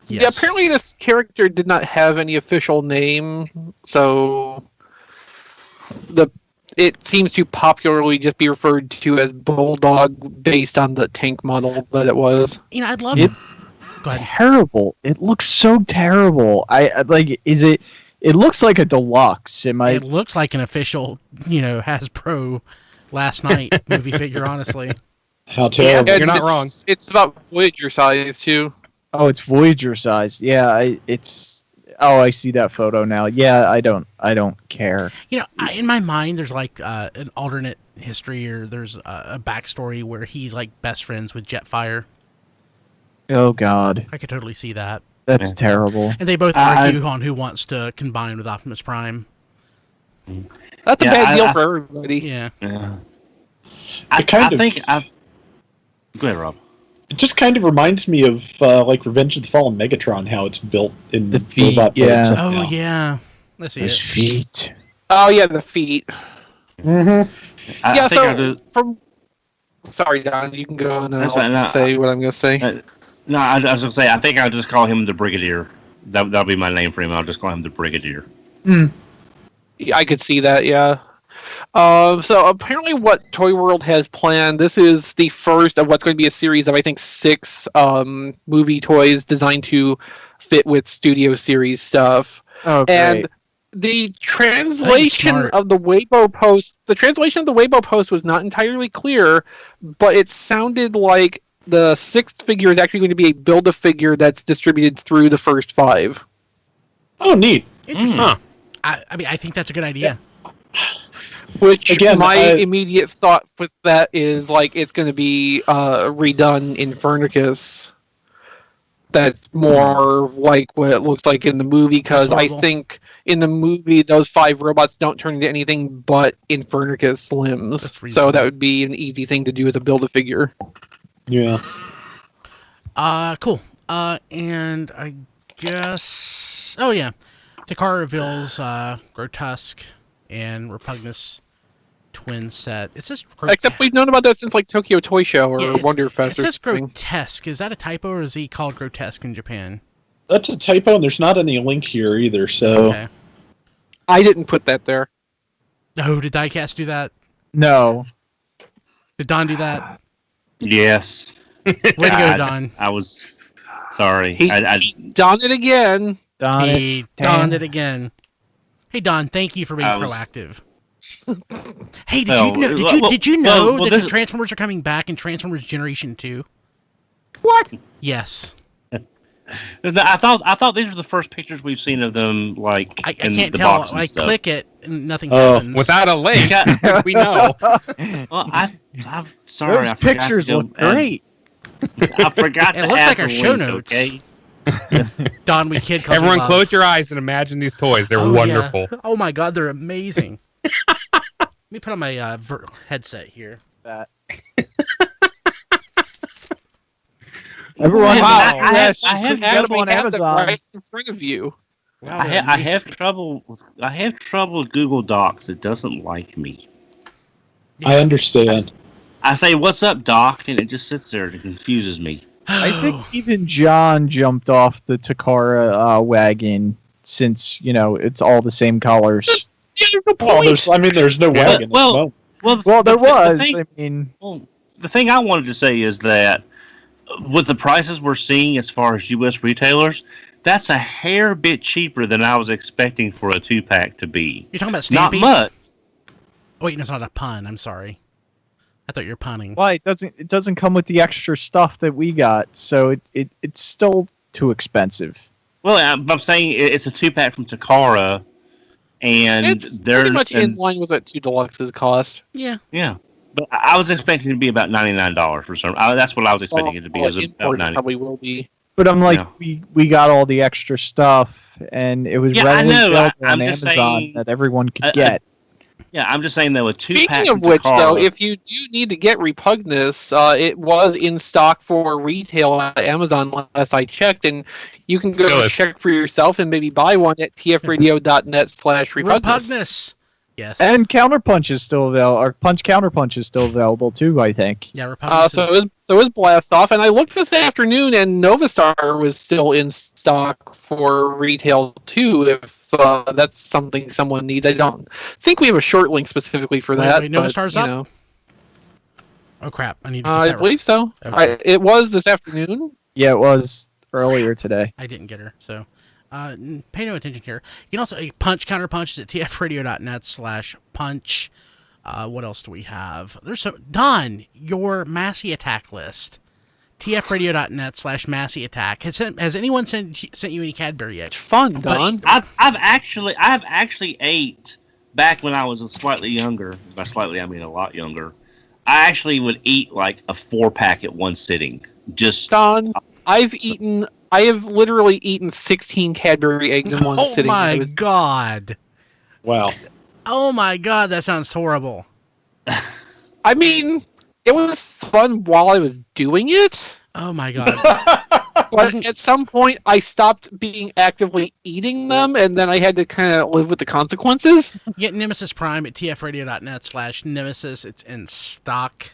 Yeah, apparently this character did not have any official name, so it seems to popularly just be referred to as Bulldog based on the tank model that it was. I'd love It- Go ahead. Terrible. It looks so terrible. I like. Is it? It looks like a deluxe. It looks like an official, Hasbro last night movie figure, honestly. How terrible. and You're not wrong. It's about Voyager size too. Oh, it's Voyager size. Yeah, Oh, I see that photo now. Yeah, I don't care. You know, in my mind, there's like an alternate history, or there's a backstory where he's like best friends with Jetfire. Oh God, I could totally see that. that's terrible. And they both argue on who wants to combine with Optimus Prime. That's a bad deal for everybody. Yeah. I think I've. Go ahead, Rob. It just kind of reminds me of like Revenge of the Fallen Megatron, how it's built in The feet, robot yeah. mode Oh somehow. yeah. Let's see His it. feet. Oh yeah, the feet. I think I do. From. Sorry, Don. You can go and That's I'll fine, no, say what I'm going to say. No, I was going to say, I think I'll just call him the Brigadier. That'll be my name for him. I'll just call him the Brigadier. Yeah, I could see that. Yeah. So apparently, what Toy World has planned, this is the first of what's going to be a series of, I think, 6 movie toys designed to fit with Studio Series stuff. Oh, great. And the translation smart. of the Weibo post, was not entirely clear, but it sounded like the 6th figure is actually going to be a build-a-figure that's distributed through the first 5. Oh, neat. Interesting. Huh. I mean, I think that's a good idea. Which Again, my immediate thought with that is like it's going to be redone in Furnicus. That's more like what it looks like in the movie, because I Horrible. think in the movie those 5 robots don't turn into anything but Infernicus That's limbs. reasonable. So that would be an easy thing to do as a build-a-figure. Yeah. Cool. And I guess. Oh yeah, Takara reveals Grotesque and Repugnance twin set. It says Except we've known about that since like Tokyo Toy Show or Yeah, Wonderfest it or says something. Grotesque. Is that a typo, or is he called Grotesque in Japan? That's a typo, and there's not any link here either, so... Okay. I didn't put that there. Oh, did Diecast do that? No. Did Don do that? Yes. Way to go, Don. I was sorry. He done it again. Don He donned it again. Hey, Don, thank you for being I was- proactive. Hey, Well, did you know well, that this- the Transformers are coming back in Transformers Generation 2? What? Yes. I thought these were the first pictures we've seen of them, like I in can't the tell. box and I stuff. click it and nothing Oh, happens. Without a link, we know. Well, I'm sorry. Those I forgot pictures to go look great. I forgot. It to looks add like our the show link, notes. Okay. Don, we kid. 'Cause we Everyone, love. close your eyes and imagine these toys. They're Oh, wonderful. Yeah. Oh my God, they're amazing. Let me put on my headset here. That. Everyone, Wow. I have Adam, get them we on have them Amazon. right in front of you. Wow, I they're have amazing. trouble. I have trouble with Google Docs. It doesn't like me. I understand. I say, "What's up, Doc?" and it just sits there. It confuses me. I think even John jumped off the Takara wagon since, it's all the same colors. Well, there's no wagon. well, Well, there the was. thing- I mean, Well, the thing I wanted to say is that with the prices we're seeing as far as U.S. retailers, that's a hair bit cheaper than I was expecting for a 2-pack to be. You're talking about Not Stampy? much. Wait, no, it's not a pun. I'm sorry. I thought you were punning. why it doesn't come with the extra stuff that we got, so it's still too expensive. Well, I'm saying it's a 2-pack from Takara, and It's they're pretty much in and- line with what 2 Deluxe's cost. Yeah. Yeah, but I was expecting it to be about $99 for some. That's what I was expecting it to be. It was about Import 90. probably will be. But I'm like, Yeah. we got all the extra stuff, and it was Yeah, I readily know. available I'm on just Amazon saying- that everyone could get. Yeah, I'm just saying though, a 2-pack. Speaking of from which, Takara, though, if you do need to get Repugnance, it was in stock for retail at Amazon last I checked, and you can go Still is. check for yourself and maybe buy one at tfradio.net/Repugnance. Repugnance. Yes. And Counterpunch is still available, or Punch Counterpunch is still available too, I think. yeah, Repugnance. So it was Blast Off, and I looked this afternoon, and Novastar was still in stock for retail too. If that's something someone needs, I don't think we have a short link specifically for Wait, that. wait, but, Novastar's you up? know. Oh crap! I need to. Get I that believe so. Okay. It was this afternoon. Yeah, it was earlier today. I didn't get her, so pay no attention here. You can also Punch Counterpunch is at tfradio.net/punch. What else do we have? There's Don, your Massey attack list. tfradio.net/Massey Attack. Has anyone sent you any Cadbury yet? It's fun, Don. I've actually ate back when I was slightly younger. By slightly, I mean a lot younger. I actually would eat like a 4-pack at one sitting. Don, I have literally eaten 16 Cadbury eggs in one sitting. Oh my god! Wow. Oh my god, that sounds horrible. I mean, it was fun while I was doing it. Oh my god. But at some point, I stopped being actively eating them, and then I had to kind of live with the consequences. Get Nemesis Prime at tfradio.net/Nemesis. It's in stock,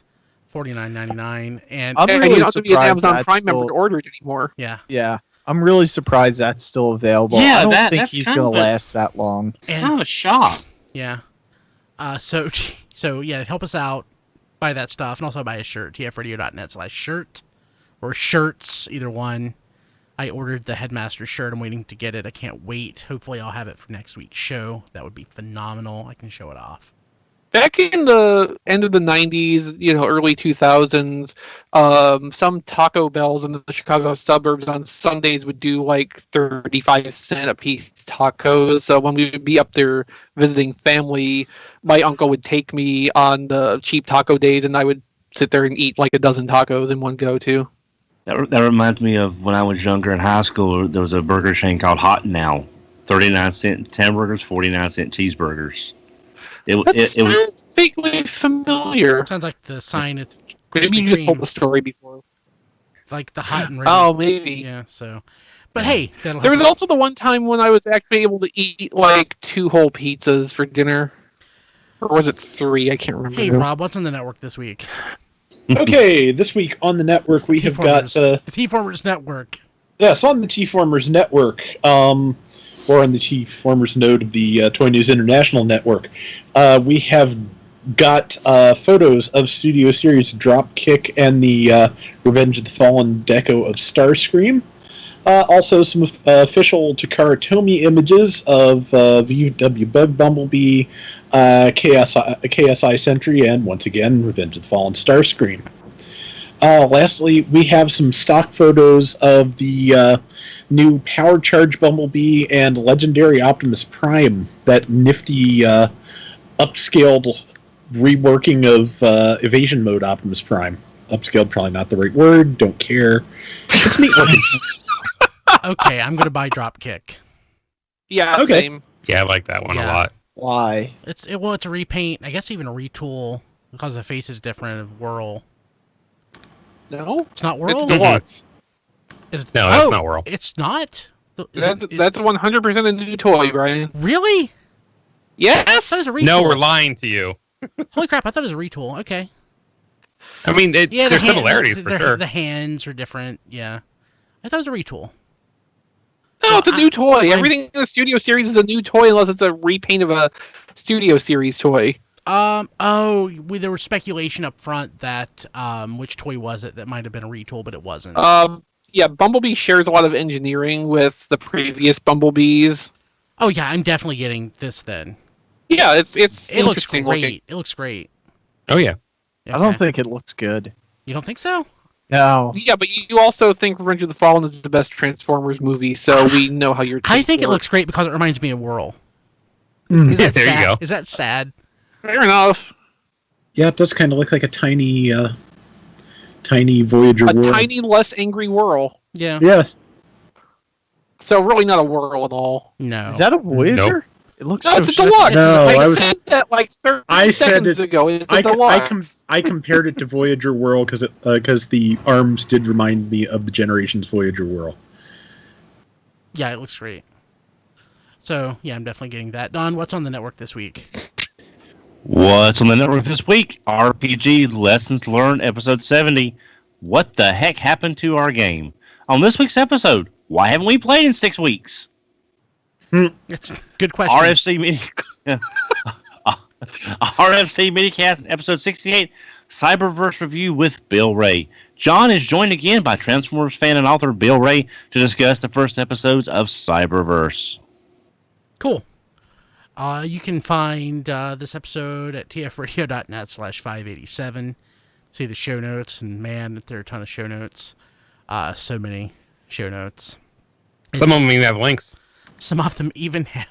$49.99, and I'm And really you don't have to be an surprised Amazon that's Prime member still- to order it anymore. yeah. Yeah, I'm really surprised that's still available. Yeah, I don't think that's he's kind going of to a- last that long. It's kind of a shock. Yeah. So yeah, help us out. Buy that stuff, and also buy a shirt. tfradio.net/shirt or shirts, either one. I ordered the Headmasters shirt. I'm waiting to get it. I can't wait. Hopefully, I'll have it for next week's show. That would be phenomenal. I can show it off. Back in the end of the 90s, early 2000s, some Taco Bells in the Chicago suburbs on Sundays would do like 35-cent a piece tacos. So when we would be up there visiting family, my uncle would take me on the cheap taco days, and I would sit there and eat like a dozen tacos in one go, too. That reminds me of when I was younger in high school. There was a burger chain called Hot Now, 39-cent hamburgers, 49-cent cheeseburgers. It sounds vaguely familiar. Sounds like the sign at Maybe Krispy you just told Kreme, the story before. like the hot and ready. Oh, maybe. Yeah. So, but hey, that'll There was help. also the one time when I was actually able to eat like 2 whole pizzas for dinner. Or was it 3? I can't remember. Hey, Rob, what's on the network this week? Okay, this week on the network we have got the T-Formers Network. yes, on the T-Formers Network, or on the T-Formers node of the Toy News International Network, we have got photos of Studio Series Dropkick and the Revenge of the Fallen deco of Starscream. Also some official Takara Tomy images of VW Bug Bumblebee, KSI Sentry, and once again, Revenge of the Fallen Starscream. Lastly, we have some stock photos of the new Power Charge Bumblebee and Legendary Optimus Prime, that nifty upscaled reworking of Evasion Mode Optimus Prime. Upscaled, probably not the right word, don't care. It's neat looking. Okay, I'm gonna buy Dropkick. Yeah, Okay. same. Yeah, I like that one a Yeah. lot. Why? It's a repaint. I guess even a retool because the face is different of Whirl. No? It's not Whirl. It's deluxe. No, that's not Whirl. It's not. That's 100% a new toy, Brian. Really? I Yes! thought it was a retool. No, we're lying to you. Holy crap! I thought it was a retool. Okay. I mean, Yeah, there's similarities for sure. The hands are different. Yeah, I thought it was a retool. No, it's a Well, new toy. I'm- Everything in the Studio Series is a new toy unless it's a repaint of a Studio Series toy. There was speculation up front that which toy was it that might have been a retool, but it wasn't. Yeah, Bumblebee shares a lot of engineering with the previous Bumblebees. Oh yeah, I'm definitely getting this then. Yeah, it's It looks interesting great. looking. It looks great. Oh yeah. I don't Okay. think it looks good. You don't think so? No. Yeah, but you also think Revenge of the Fallen is the best Transformers movie, so we know how you're. I think it looks great because it reminds me of Whirl. Mm. Is Yeah, that there you sad? go. Is that sad? Fair enough. Yeah, it does kind of look like a tiny Voyager A world. tiny, less angry Whirl. Yeah. Yes. So really not a Whirl at all. No. Is that a Voyager? Nope. It looks No, so it's a simple. deluxe. No, I I was- said that like 30 I said seconds it- ago. It's a deluxe. I compared it to Voyager World because the arms did remind me of the Generations Voyager World. Yeah, it looks great. So yeah, I'm definitely getting that. Don, what's on the network this week? What's on the network this week? RPG Lessons Learned, episode 70. What the heck happened to our game? On this week's episode, why haven't we played in 6 weeks? It's a good question. RFC mini, RFC minicast, episode 68. Cyberverse review with Bill Ray. John is joined again by Transformers fan and author Bill Ray to discuss the first episodes of Cyberverse. Cool. You can find this episode at tfradio.net/587. see the show notes, and man, there are a ton of show notes. So many show notes. Some of them even have links. Some of them even have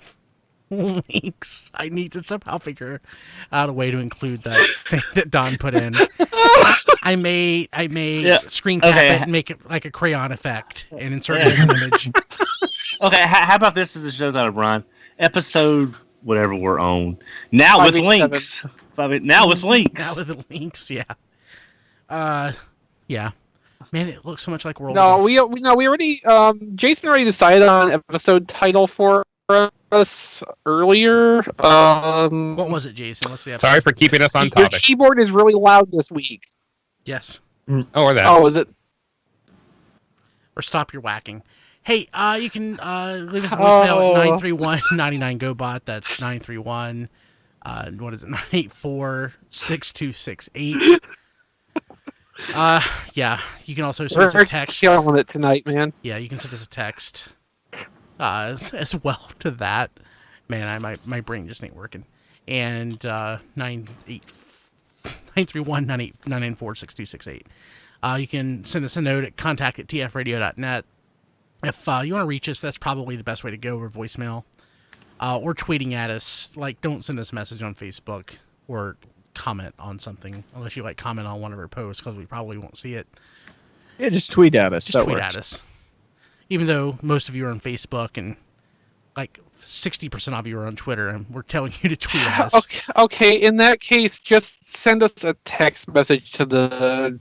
links. I need to somehow figure out a way to include that thing that Don put in. I may screen cap it and make it like a crayon effect and insert it in an image. Okay, how about this as a show's out of Brian? Episode whatever we're on now with links. Now with links. Now with the links, yeah. Yeah. Man, it looks so much like World. No, we already. Jason already decided on episode title for us earlier. What was it, Jason? What's the episode? Sorry for keeping us on Your topic. keyboard is really loud this week. Yes. Oh, or that. Oh, is it? Or stop your whacking. Hey, you can leave us a voicemail at 931-99-GO-BOT. That's 931. What is it? 984-6268. Yeah. You can also send us a text. We're killing it tonight, man. Yeah, you can send us a text. As well to that. Man, my brain just ain't working. And 931-994-6268. You can send us a note at contact@tfradio.net. If you want to reach us, that's probably the best way to go over voicemail. Or tweeting at us. Like, don't send us a message on Facebook or comment on something unless you like comment on one of our posts, because we probably won't see it. Yeah, just tweet at us. Just tweet at us. Even though most of you are on Facebook and like 60% of you are on Twitter, and we're telling you to tweet at us. Okay, in that case, just send us a text message to the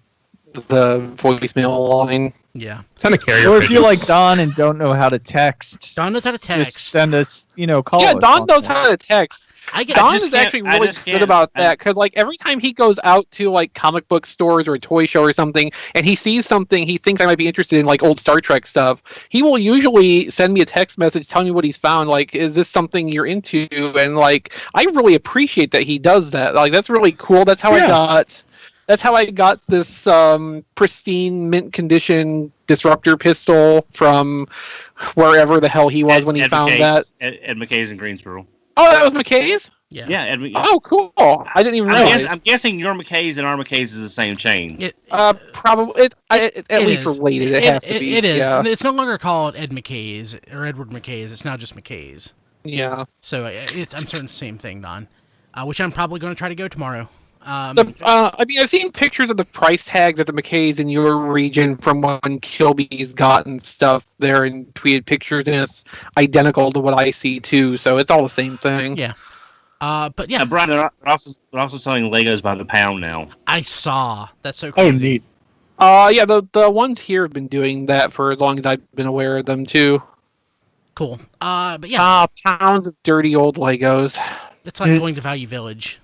voicemail line. Yeah. Send a carrier. Or if you're like Don and don't know how to text, Don knows how to text. just send us, call Yeah, us. Don knows how to text. Don is actually really good about that, because like every time he goes out to like comic book stores or a toy show or something, and he sees something he thinks I might be interested in, like old Star Trek stuff, he will usually send me a text message telling me what he's found. Like, is this something you're into? And like, I really appreciate that he does that. Like, that's really cool. That's how I got this pristine mint condition disruptor pistol from wherever the hell he was when he found that. Ed McKay's in Greensboro. Oh, that was McKay's? Yeah. Yeah, Ed McKay. Oh, cool. I didn't even realize. I'm guessing your McKay's and our McKay's is the same chain. Probably. At least related. It has to be. It is. Yeah. It's no longer called Ed McKay's or Edward McKay's. It's now just McKay's. Yeah. So I'm certain the same thing, Don. Which I'm probably going to try to go tomorrow. I mean, I've seen pictures of the price tags at the McKay's in your region from when Kilby's gotten stuff there and tweeted pictures, and it's identical to what I see too. So it's all the same thing. Yeah. But yeah, Brian, they're also selling Legos by the pound now. I saw. That's so crazy. Oh, neat. Yeah, the ones here have been doing that for as long as I've been aware of them too. Cool. But yeah. Pounds of dirty old Legos. It's like going to Value Village.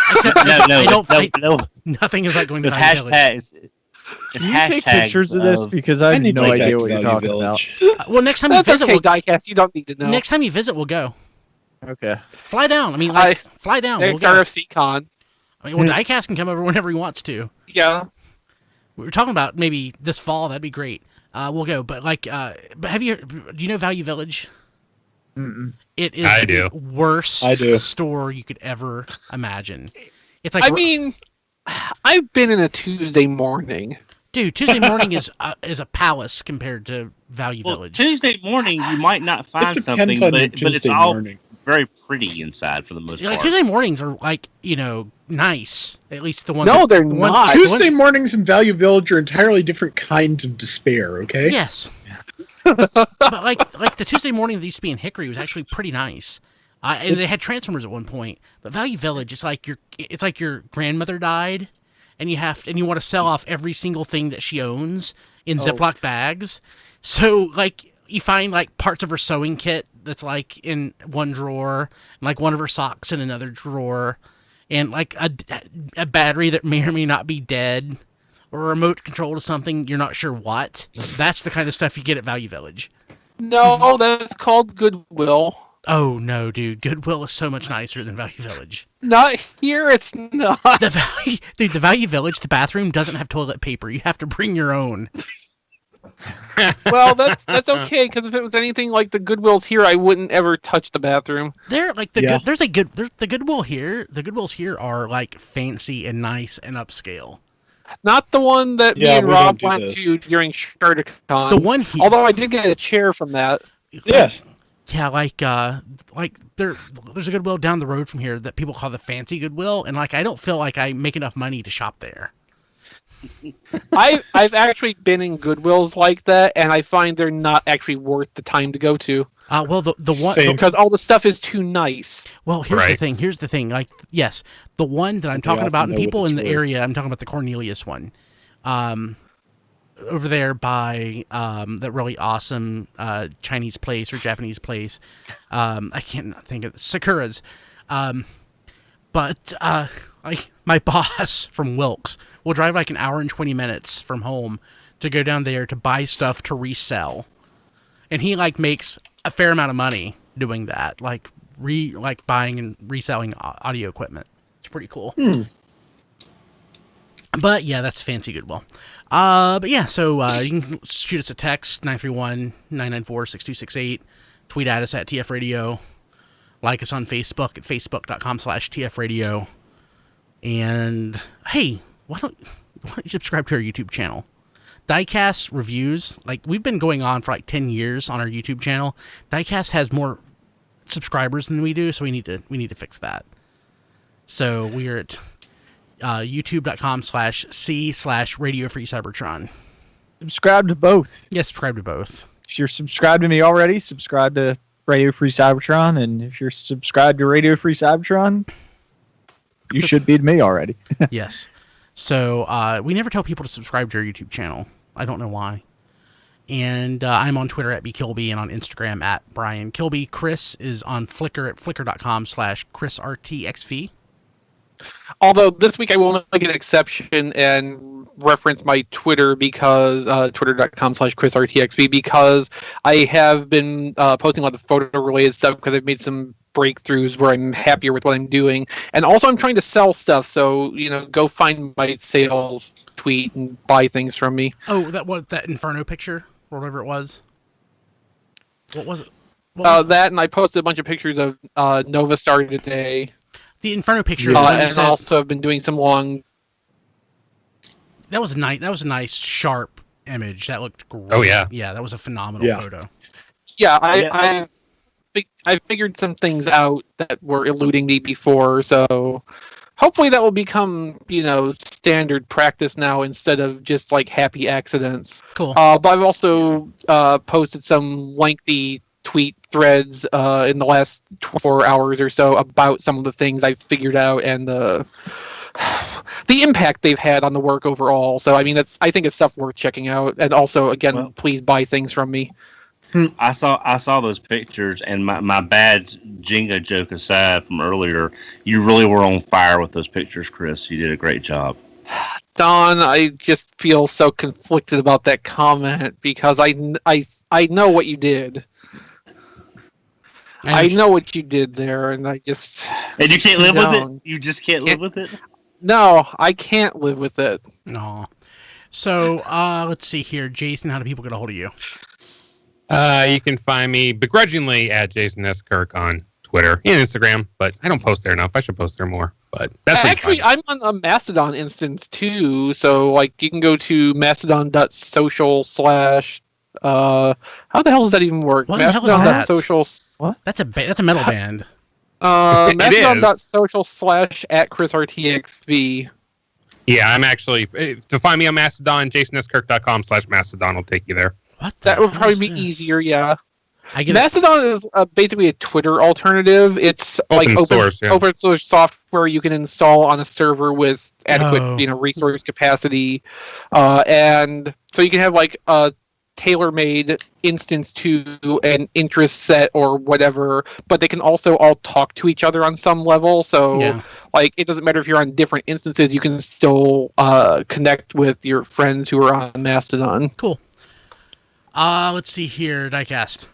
Except no. Nothing is like going to Value Village. It's Can you take pictures of this, because I have no idea what you're talking about. Well, next time you visit, Diecast, you don't need to know. Next time you visit, we'll go. Okay. Fly down. I mean, fly down. We'll go. RFC Con. I mean, Diecast can come over whenever he wants to. Yeah. We were talking about maybe this fall. That'd be great. We'll go. But do you know Value Village? Mm-mm. It is the worst store you could ever imagine. It's like, I mean, I've been in a Tuesday morning. Dude, Tuesday morning is a palace compared to Value Village. Tuesday morning you might not find something, but it's all very pretty inside for the most part. Tuesday mornings are like, nice. At least the ones. No, they're not. Tuesday mornings in Value Village are entirely different kinds of despair. Okay. Yes. But like the Tuesday morning that used to be in Hickory was actually pretty nice. And they had Transformers at one point. But Value Village, it's like your grandmother died, and you want to sell off every single thing that she owns in Ziploc bags. So like you find like parts of her sewing kit that's like in one drawer, and like one of her socks in another drawer, and like a battery that may or may not be dead, or a remote control to something you're not sure what. That's the kind of stuff you get at Value Village. No, that's called Goodwill. Oh no, dude! Goodwill is so much nicer than Value Village. Not here, it's not. The Value Village, the bathroom doesn't have toilet paper. You have to bring your own. Well, that's okay, because if it was anything like the Goodwills here, I wouldn't ever touch the bathroom. They're like the Yeah. the Goodwill here. The Goodwills here are like fancy and nice and upscale. Not the one that me Yeah, and we Rob don't do went this. to during ShardaCon. The one here, Although I did get a chair from that. Yes. yeah, like there's a Goodwill down the road from here that people call the fancy Goodwill, and like I don't feel like I make enough money to shop there. I've actually been in Goodwills like that, and I find they're not actually worth the time to go to. Well, the one Same. Because all the stuff is too nice. well here's the Right. thing. Here's the thing. Like yes, the one that I'm They talking often about, and know what people in it's the worth. area, I'm talking about the Cornelius one. Over there by that really awesome Chinese place or Japanese place. I can't think of Sakura's. But like my boss from Wilkes will drive like an hour and 20 minutes from home to go down there to buy stuff to resell. And he like makes a fair amount of money doing that, like buying and reselling audio equipment. It's pretty cool. But yeah, that's fancy Goodwill. But yeah, so you can shoot us a text 931-994-6268. Tweet at us at TF Radio. Like us on Facebook at facebook.com/TF Radio. And hey, why don't you subscribe to our YouTube channel? Diecast reviews, like we've been going on for like 10 years on our YouTube channel. Diecast has more subscribers than we do, so we need to fix that. So we're at youtube.com/C/Radio Free Cybertron. Subscribe to both. Yes, subscribe to both. If you're subscribed to me already, subscribe to Radio Free Cybertron, and if you're subscribed to Radio Free Cybertron, you should be to me already. Yes. So we never tell people to subscribe to our YouTube channel. I don't know why. And I'm on Twitter at bkilby and on Instagram at Brian Kilby. Chris is on Flickr at flickr.com/ChrisRTXV. Although this week I will make an exception and reference my Twitter because twitter.com/ChrisRTXV because I have been posting a lot of photo related stuff because I've made some breakthroughs where I'm happier with what I'm doing. And also I'm trying to sell stuff, so go find my sales tweet and buy things from me. Oh, that Inferno picture or whatever it was. What was it? That, and I posted a bunch of pictures of Nova Star today. The Inferno picture. And also have been doing some long. That was nice. That was a nice, sharp image. That looked great. Oh, yeah. Yeah, that was a phenomenal photo. Yeah, I figured some things out that were eluding me before, so hopefully that will become, standard practice now instead of just like happy accidents. Cool. But I've also posted some lengthy tweet threads in the last 24 hours or so about some of the things I've figured out and the impact they've had on the work overall. So I think it's stuff worth checking out. And also, again, please buy things from me. I saw those pictures, and my bad Jenga joke aside from earlier, you really were on fire with those pictures, Chris. You did a great job. Don, I just feel so conflicted about that comment because I know what you did. I know what you did there, and I just... And you can't live with it? You just can't live with it? No, I can't live with it. No. So, let's see here. Jason, how do people get a hold of you? You can find me begrudgingly at Jason S. Kirk on Twitter and Instagram, but I don't post there enough. I should post there more, but that's actually, I'm on a Mastodon instance too, so you can go to mastodon.social/ how the hell does that even work? What the hell is that? Mastodon.social. What? That's a metal band. Mastodon.social/ @ChrisRTXV. Yeah, I'm actually to find me on Mastodon. JasonSKirk.com/Mastodon will take you there. What? That would probably be easier. Yeah. Mastodon is basically a Twitter alternative. It's open source software you can install on a server with adequate, resource capacity, and so you can have a tailor-made instance to an interest set or whatever. But they can also all talk to each other on some level. So, it doesn't matter if you're on different instances. You can still connect with your friends who are on Mastodon. Cool. Let's see here, Diecast.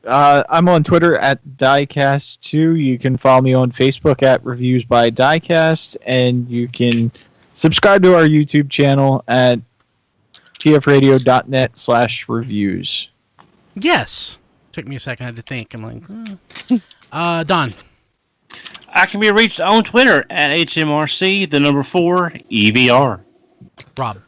I'm on Twitter at Diecast2. You can follow me on Facebook at Reviews by Diecast, and you can subscribe to our YouTube channel at tfradio.net/reviews. Yes. Took me a second. I had to think. I'm like, Don. I can be reached on Twitter at HMRC, the number 4, EVR. Rob.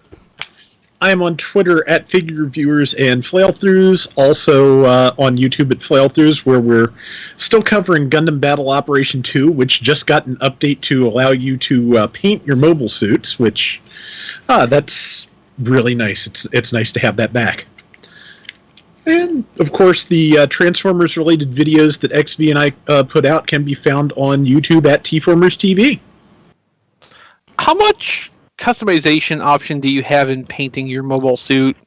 I am on Twitter at Figure Reviewers and Flailthroughs, also on YouTube at Flailthroughs, where we're still covering Gundam Battle Operation 2, which just got an update to allow you to paint your mobile suits, which, that's really nice. It's nice to have that back. And, of course, the Transformers-related videos that XV and I put out can be found on YouTube at Tformers TV. How much customization option do you have in painting your mobile suit?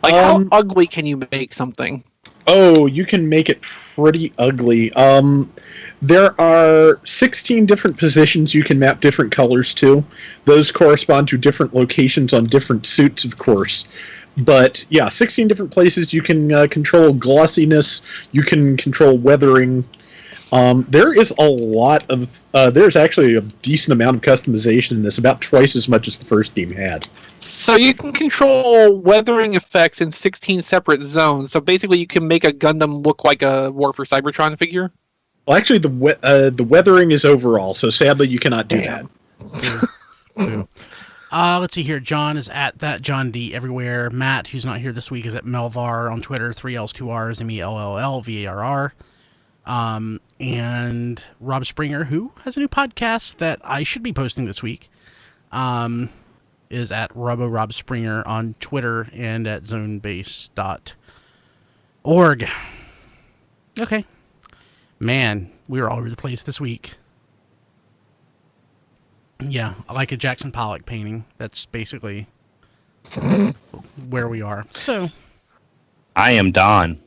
Like, how ugly can you make something? Oh, you can make it pretty ugly. There are 16 different positions you can map different colors to. Those correspond to different locations on different suits, of course. But, yeah, 16 different places. You can control glossiness. You can control weathering. There is a lot of... there's actually a decent amount of customization in this, about twice as much as the first game had. So you can control weathering effects in 16 separate zones. So basically you can make a Gundam look like a War for Cybertron figure? Well, actually, the weathering is overall, so sadly you cannot do that. Let's see here. John is at that John D everywhere. Matt, who's not here this week, is at Melvar on Twitter. 3 L's, 2 R's, MELLLVARR. And Rob Springer, who has a new podcast that I should be posting this week, is at Rob Springer on Twitter and at zonebase.org. Okay. Man, we were all over the place this week. Yeah, I like a Jackson Pollock painting. That's basically where we are. So, I am Don.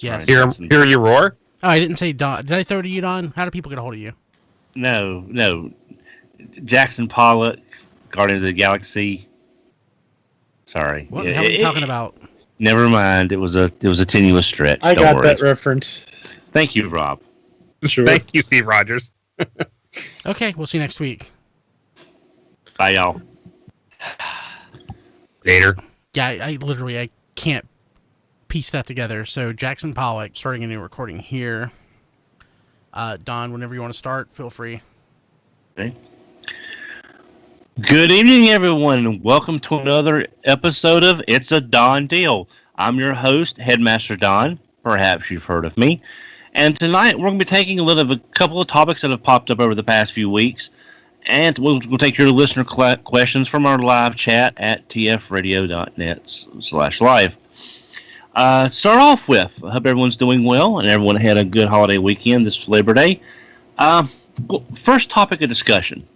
yes. Hear you roar? Oh, I didn't say Don. Did I throw to you, Don? How do people get a hold of you? No. Jackson Pollock, Guardians of the Galaxy. Sorry. What the hell are you talking about? Never mind. It was a tenuous stretch. I Don't got worry. that reference. Thank you, Rob. Sure. Thank you, Steve Rogers. Okay, we'll see you next week. Bye, y'all. Later. Yeah, I can't piece that together. So Jackson Pollock starting a new recording here. Don, whenever you want to start, feel free. Okay. Good evening, everyone, and welcome to another episode of It's a Don Deal. I'm your host, Headmaster Don. Perhaps you've heard of me. And tonight we're going to be taking a couple of topics that have popped up over the past few weeks, and we'll take your listener questions from our live chat at tfradio.net/live. Start off with, I hope everyone's doing well and everyone had a good holiday weekend this Labor Day. First topic of discussion.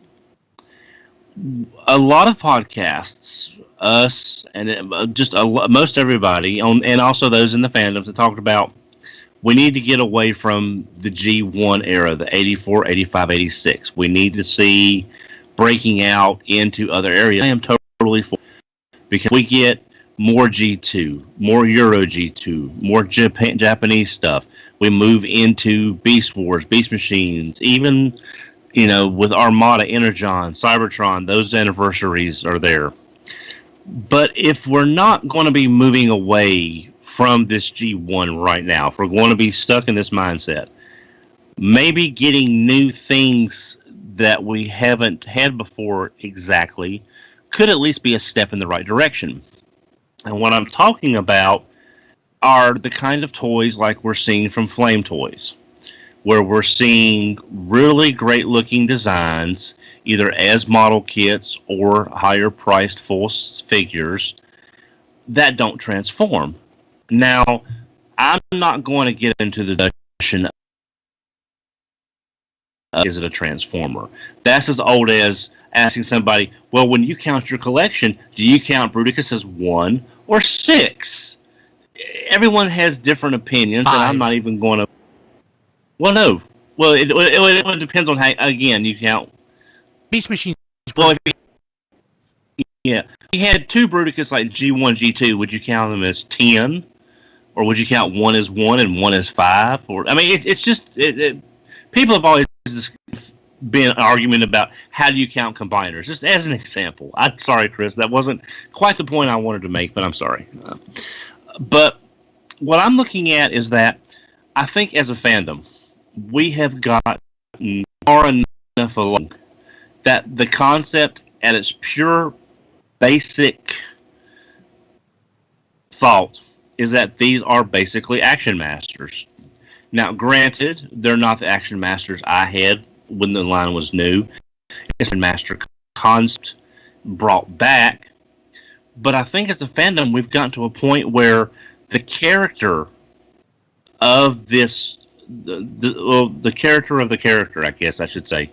A lot of podcasts, us, and most everybody, and also those in the fandoms, have talked about we need to get away from the G1 era, the 84, 85, 86. We need to see breaking out into other areas. I am totally for it, because we get more G2, more Euro G2, more Japanese stuff. We move into Beast Wars, Beast Machines, even, with Armada, Energon, Cybertron, those anniversaries are there. But if we're not going to be moving away from this G1 right now, if we're going to be stuck in this mindset, maybe getting new things that we haven't had before exactly could at least be a step in the right direction. And what I'm talking about are the kind of toys like we're seeing from Flame Toys, where we're seeing really great looking designs, either as model kits or higher priced full figures that don't transform. Now, I'm not going to get into the discussion of is it a transformer. That's as old as asking somebody, well, when you count your collection, do you count Bruticus as 1 or 6? Everyone has different opinions, 5. and I'm not even going to... Well, no. Well, it depends on how, again, you count... Beast Machine. Well, yeah. If you had 2 Bruticus like G1, G2, would you count them as 10? Or would you count 1 as 1 and 1 as 5? Or it's just... people have always been an argument about how do you count combiners, just as an example. I'm sorry, Chris, that wasn't quite the point I wanted to make, but I'm sorry. But what I'm looking at is that I think as a fandom, we have got far enough along that the concept at its pure basic thought is that these are basically Action Masters. Now, granted, they're not the Action Masters I had when the line was new. It's a master concept brought back. But I think as a fandom, we've gotten to a point where the character of this, the character of the character, I guess I should say,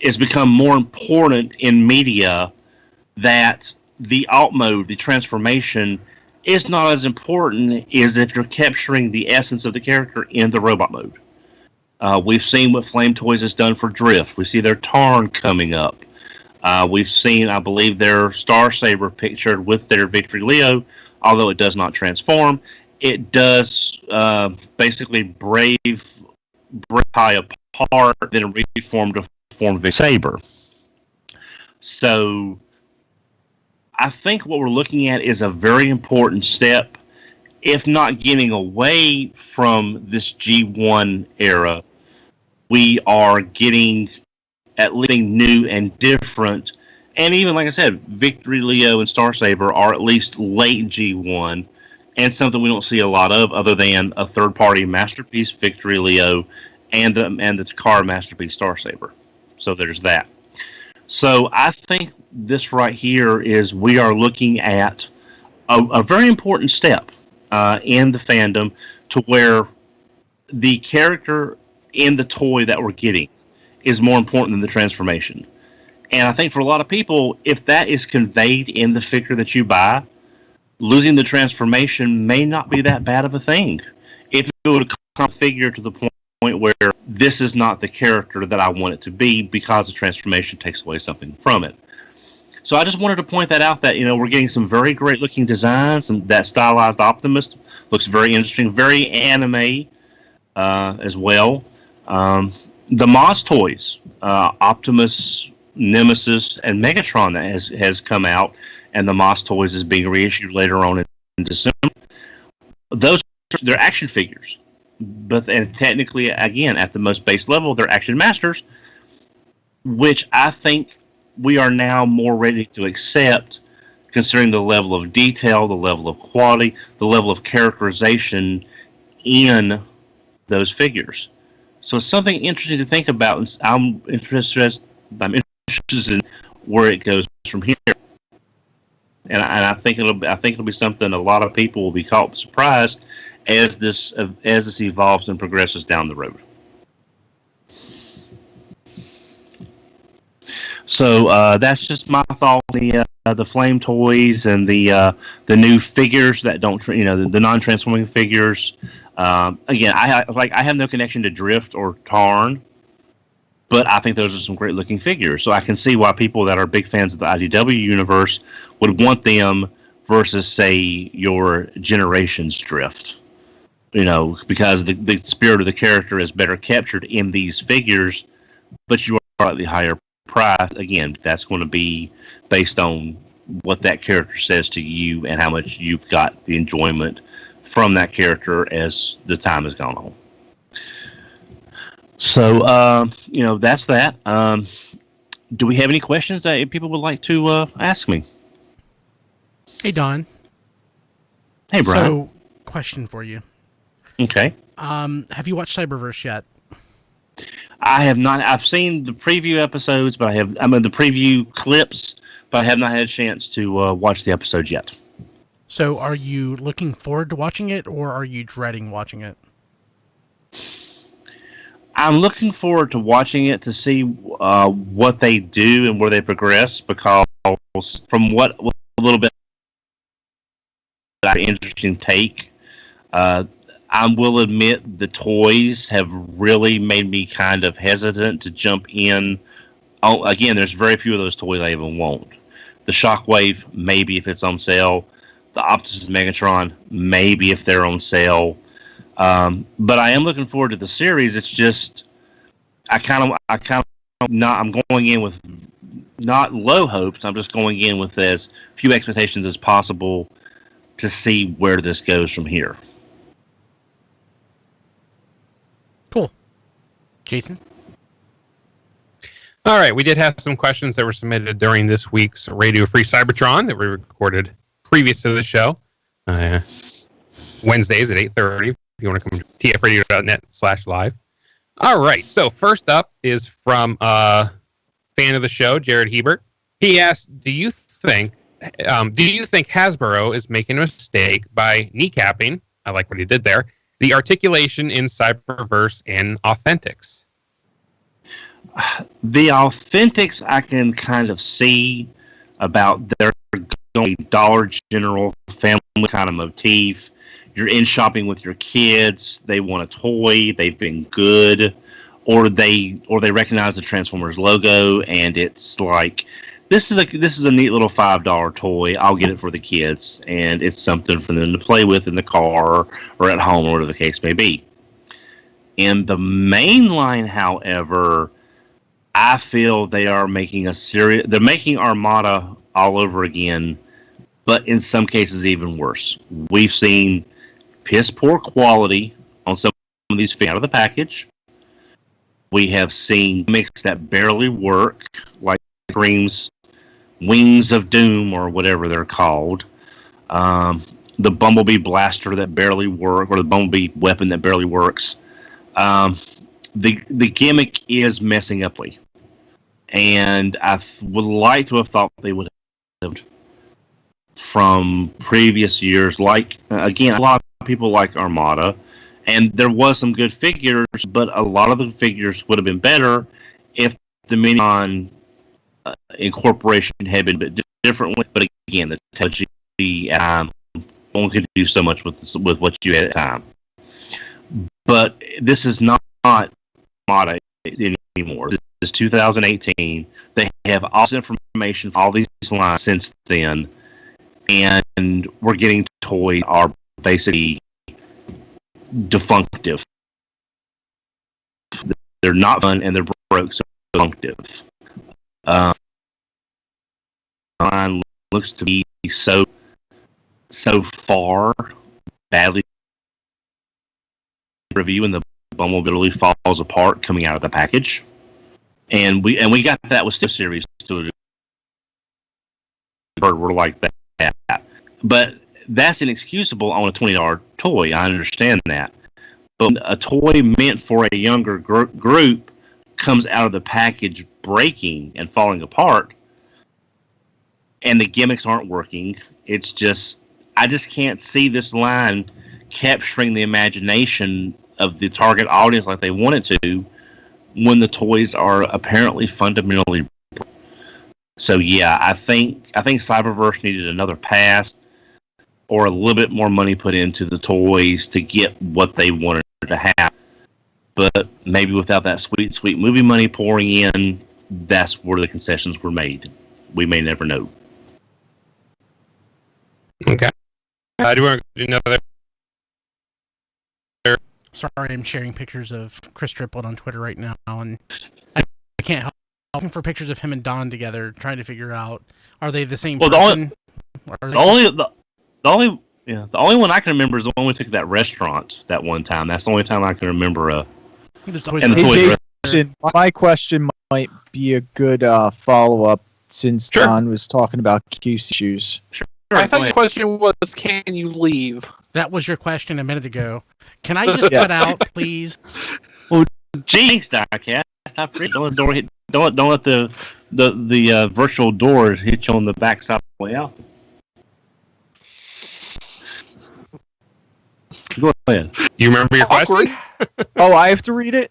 has become more important in media, that the alt mode, the transformation, is not as important as if you're capturing the essence of the character in the robot mode. We've seen what Flame Toys has done for Drift. We see their Tarn coming up. We've seen, I believe, their Star Saber pictured with their Victory Leo, although it does not transform. It does basically break High apart, then reform to form Victory Saber. So I think what we're looking at is a very important step, if not getting away from this G1 era. We are getting at least new and different, and even like I said, Victory Leo and Star Saber are at least late G1, and something we don't see a lot of, other than a third-party Masterpiece Victory Leo and the Takara Masterpiece Star Saber. So there's that. So I think this right here is we are looking at a very important step in the fandom, to where the character in the toy that we're getting is more important than the transformation. And I think for a lot of people, if that is conveyed in the figure that you buy, losing the transformation may not be that bad of a thing. If it would come figure to the point where this is not the character that I want it to be, because the transformation takes away something from it. So I just wanted to point that out, that we're getting some very great looking designs, and that stylized Optimus looks very interesting, very anime as well. The Moss toys, Optimus, Nemesis, and Megatron that has come out, and the Moss toys is being reissued later on in December. Those, they're action figures, and technically, again, at the most base level, they're Action Masters, which I think we are now more ready to accept, considering the level of detail, the level of quality, the level of characterization in those figures. So it's something interesting to think about, and I'm interested in where it goes from here. And I think it'll be something a lot of people will be caught surprised as this evolves and progresses down the road. So that's just my thought on the Flame toys and the new figures that don't, the non-transforming figures. Again, I have no connection to Drift or Tarn, but I think those are some great looking figures. So I can see why people that are big fans of the IDW universe would want them versus, say, your Generations Drift. Because the spirit of the character is better captured in these figures, but you are at the higher price. Again, that's going to be based on what that character says to you and how much you've got the enjoyment from that character as the time has gone on. So, that's that. Do we have any questions that people would like to ask me? Hey, Don. Hey, Brian. So, question for you. Okay. Have you watched Cyberverse yet? I have not. I've seen the preview episodes, but the preview clips, but I have not had a chance to watch the episodes yet. So, are you looking forward to watching it, or are you dreading watching it? I'm looking forward to watching it to see what they do and where they progress, because from what a little bit interesting take, I will admit the toys have really made me kind of hesitant to jump in. Oh, again, there's very few of those toys I even want. The Shockwave, maybe if it's on sale. The Optimus Megatron, maybe if they're on sale. But I am looking forward to the series. It's just I kind of I'm going in with not low hopes. I'm just going in with as few expectations as possible to see where this goes from here. Cool. Jason? All right, we did have some questions that were submitted during this week's Radio Free Cybertron that we recorded previous to the show. Wednesdays at 8:30 if you want to come to tfradio.net/live. All right, so first up is from a fan of the show, Jared Hebert. He asked, do you think Hasbro is making a mistake by kneecapping, I like what he did there, the articulation in Cyberverse and Authentics? The Authentics I can kind of see about their going Dollar General family kind of motif. You're in shopping with your kids, they want a toy, they've been good, or they recognize the Transformers logo and it's like, this is a neat little $5 toy, I'll get it for the kids, and it's something for them to play with in the car or at home or whatever the case may be. In the main line, however, I feel they are making they're making Armada all over again, but in some cases even worse. We've seen piss poor quality on some of these out of the package. We have seen gimmicks that barely work, like Scream's Wings of Doom or whatever they're called. The Bumblebee blaster that barely works, or the Bumblebee weapon that barely works. The gimmick is messing up. And I would like to have thought they would have from previous years. Like, again, a lot of people like Armada, and there was some good figures, but a lot of the figures would have been better if the Minion incorporation had been a bit differently. But again, the technology only could do so much with what you had at the time. But this is not Armada anymore. This is 2018. They have all this information from all these lines since then, and we're getting toys are basically defunctive. They're not fun and they're broke, so defunctive. Line looks to be so far badly review, and the Bumblebee literally falls apart coming out of the package. And we got that with still series to we're like that. But that's inexcusable on a $20 toy. I understand that. But a toy meant for a younger group comes out of the package breaking and falling apart, and the gimmicks aren't working. It's just, I just can't see this line capturing the imagination of the target audience like they want it to, when the toys are apparently fundamentally. So yeah, I think Cyberverse needed another pass or a little bit more money put into the toys to get what they wanted to have. But maybe without that sweet movie money pouring in, that's where the concessions were made. We may never know. Okay. Do you want to do another? Sorry, I'm sharing pictures of Chris Triplett on Twitter right now, and I can't help looking for pictures of him and Don together, trying to figure out, are they the same person? The only one I can remember is the one we took to that restaurant that one time. That's the only time I can remember. Hey, Jason, my question might be a good follow-up since Sure. Don was talking about QC shoes. Sure, I thought your question was, can you leave? That was your question a minute ago. Can I just cut out, please? Jinx, Diecast. Stop reading. Don't let the virtual doors hit you on the backside of the way out. Go ahead. You remember your question? Oh, I have to read it?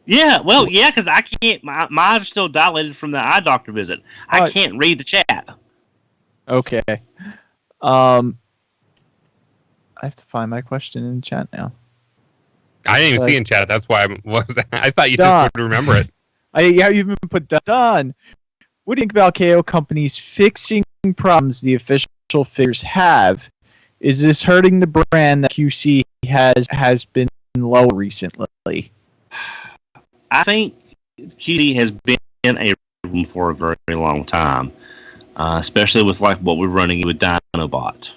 Yeah, well, yeah, because I can't. My eyes are still dilated from the eye doctor visit. I can't read the chat. Okay. I have to find my question in the chat now. I didn't even see in chat. That's why I thought you Don. just would remember it. You even put Don. What do you think about KO companies fixing problems the official figures have? Is this hurting the brand that QC has been low recently? I think QD has been a problem for a very, very long time, especially with like what we're running with Dinobot.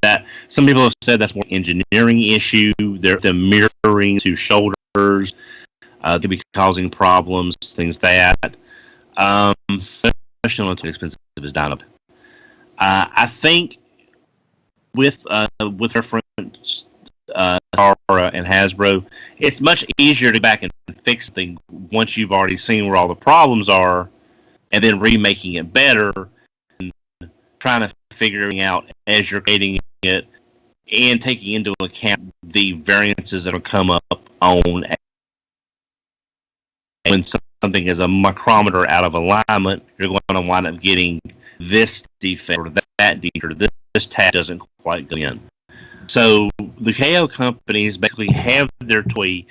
That some people have said that's more engineering issue. They're mirroring to shoulders could be causing problems, things like that. Especially not too expensive as Dinobot. I think with reference Takara and Hasbro, it's much easier to go back and fix something once you've already seen where all the problems are, and then remaking it better, and trying to figure out as you're creating it, and taking into account the variances that will come up on when something is a micrometer out of alignment. You're going to wind up getting this defect or that defect, or this tag doesn't quite go in. So the KO companies basically have their toy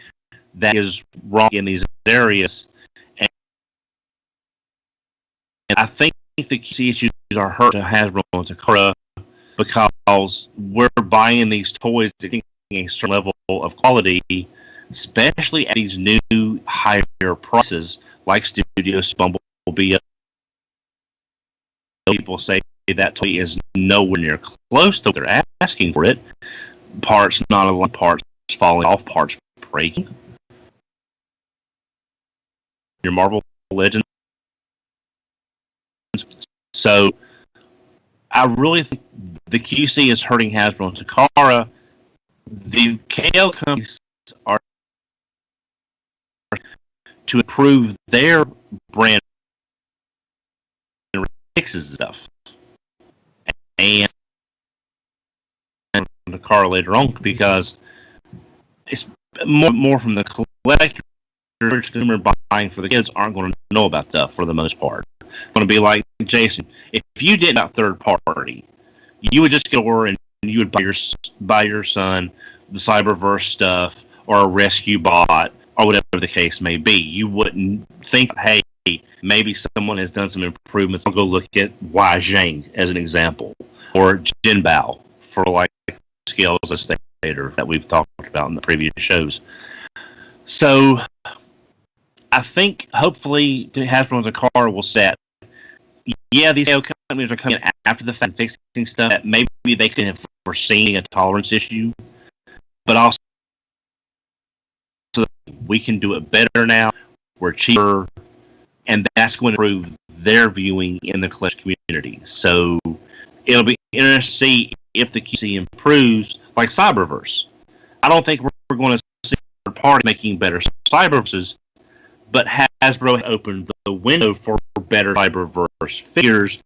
that is wrong in these areas, and I think the QC issues are hurt to Hasbro and Takara because we're buying these toys at a certain level of quality, especially at these new higher prices like Studios Bumblebee. People say that toy is nowhere near close to what they're asking for it. Parts not alike, parts falling off, parts breaking. Your Marvel Legends. So I really think the QC is hurting Hasbro and Takara. The KO companies are to improve their brand fixes stuff, and the car later on, because it's more from the collector. Consumer buying for the kids aren't going to know about stuff for the most part. Going to be like Jason. If you did not third party, you would just go over and you would buy your son the Cyberverse stuff or a rescue bot or whatever the case may be. You wouldn't think, hey, maybe someone has done some improvements. I'll go look at Wai Zhang as an example, or Jinbao for like scales Devastator that we've talked about in the previous shows. So I think hopefully Hasbro and Takara will set. Yeah, these companies are coming after the fact and fixing stuff that maybe they could have foreseen a tolerance issue, but also we can do it better now. We're cheaper, and that's going to improve their viewing in the collection community. So it'll be interesting to see if the QC improves, like Cyberverse. I don't think we're going to see third party making better Cyberverses, but Hasbro opened the window for better Cyberverse figures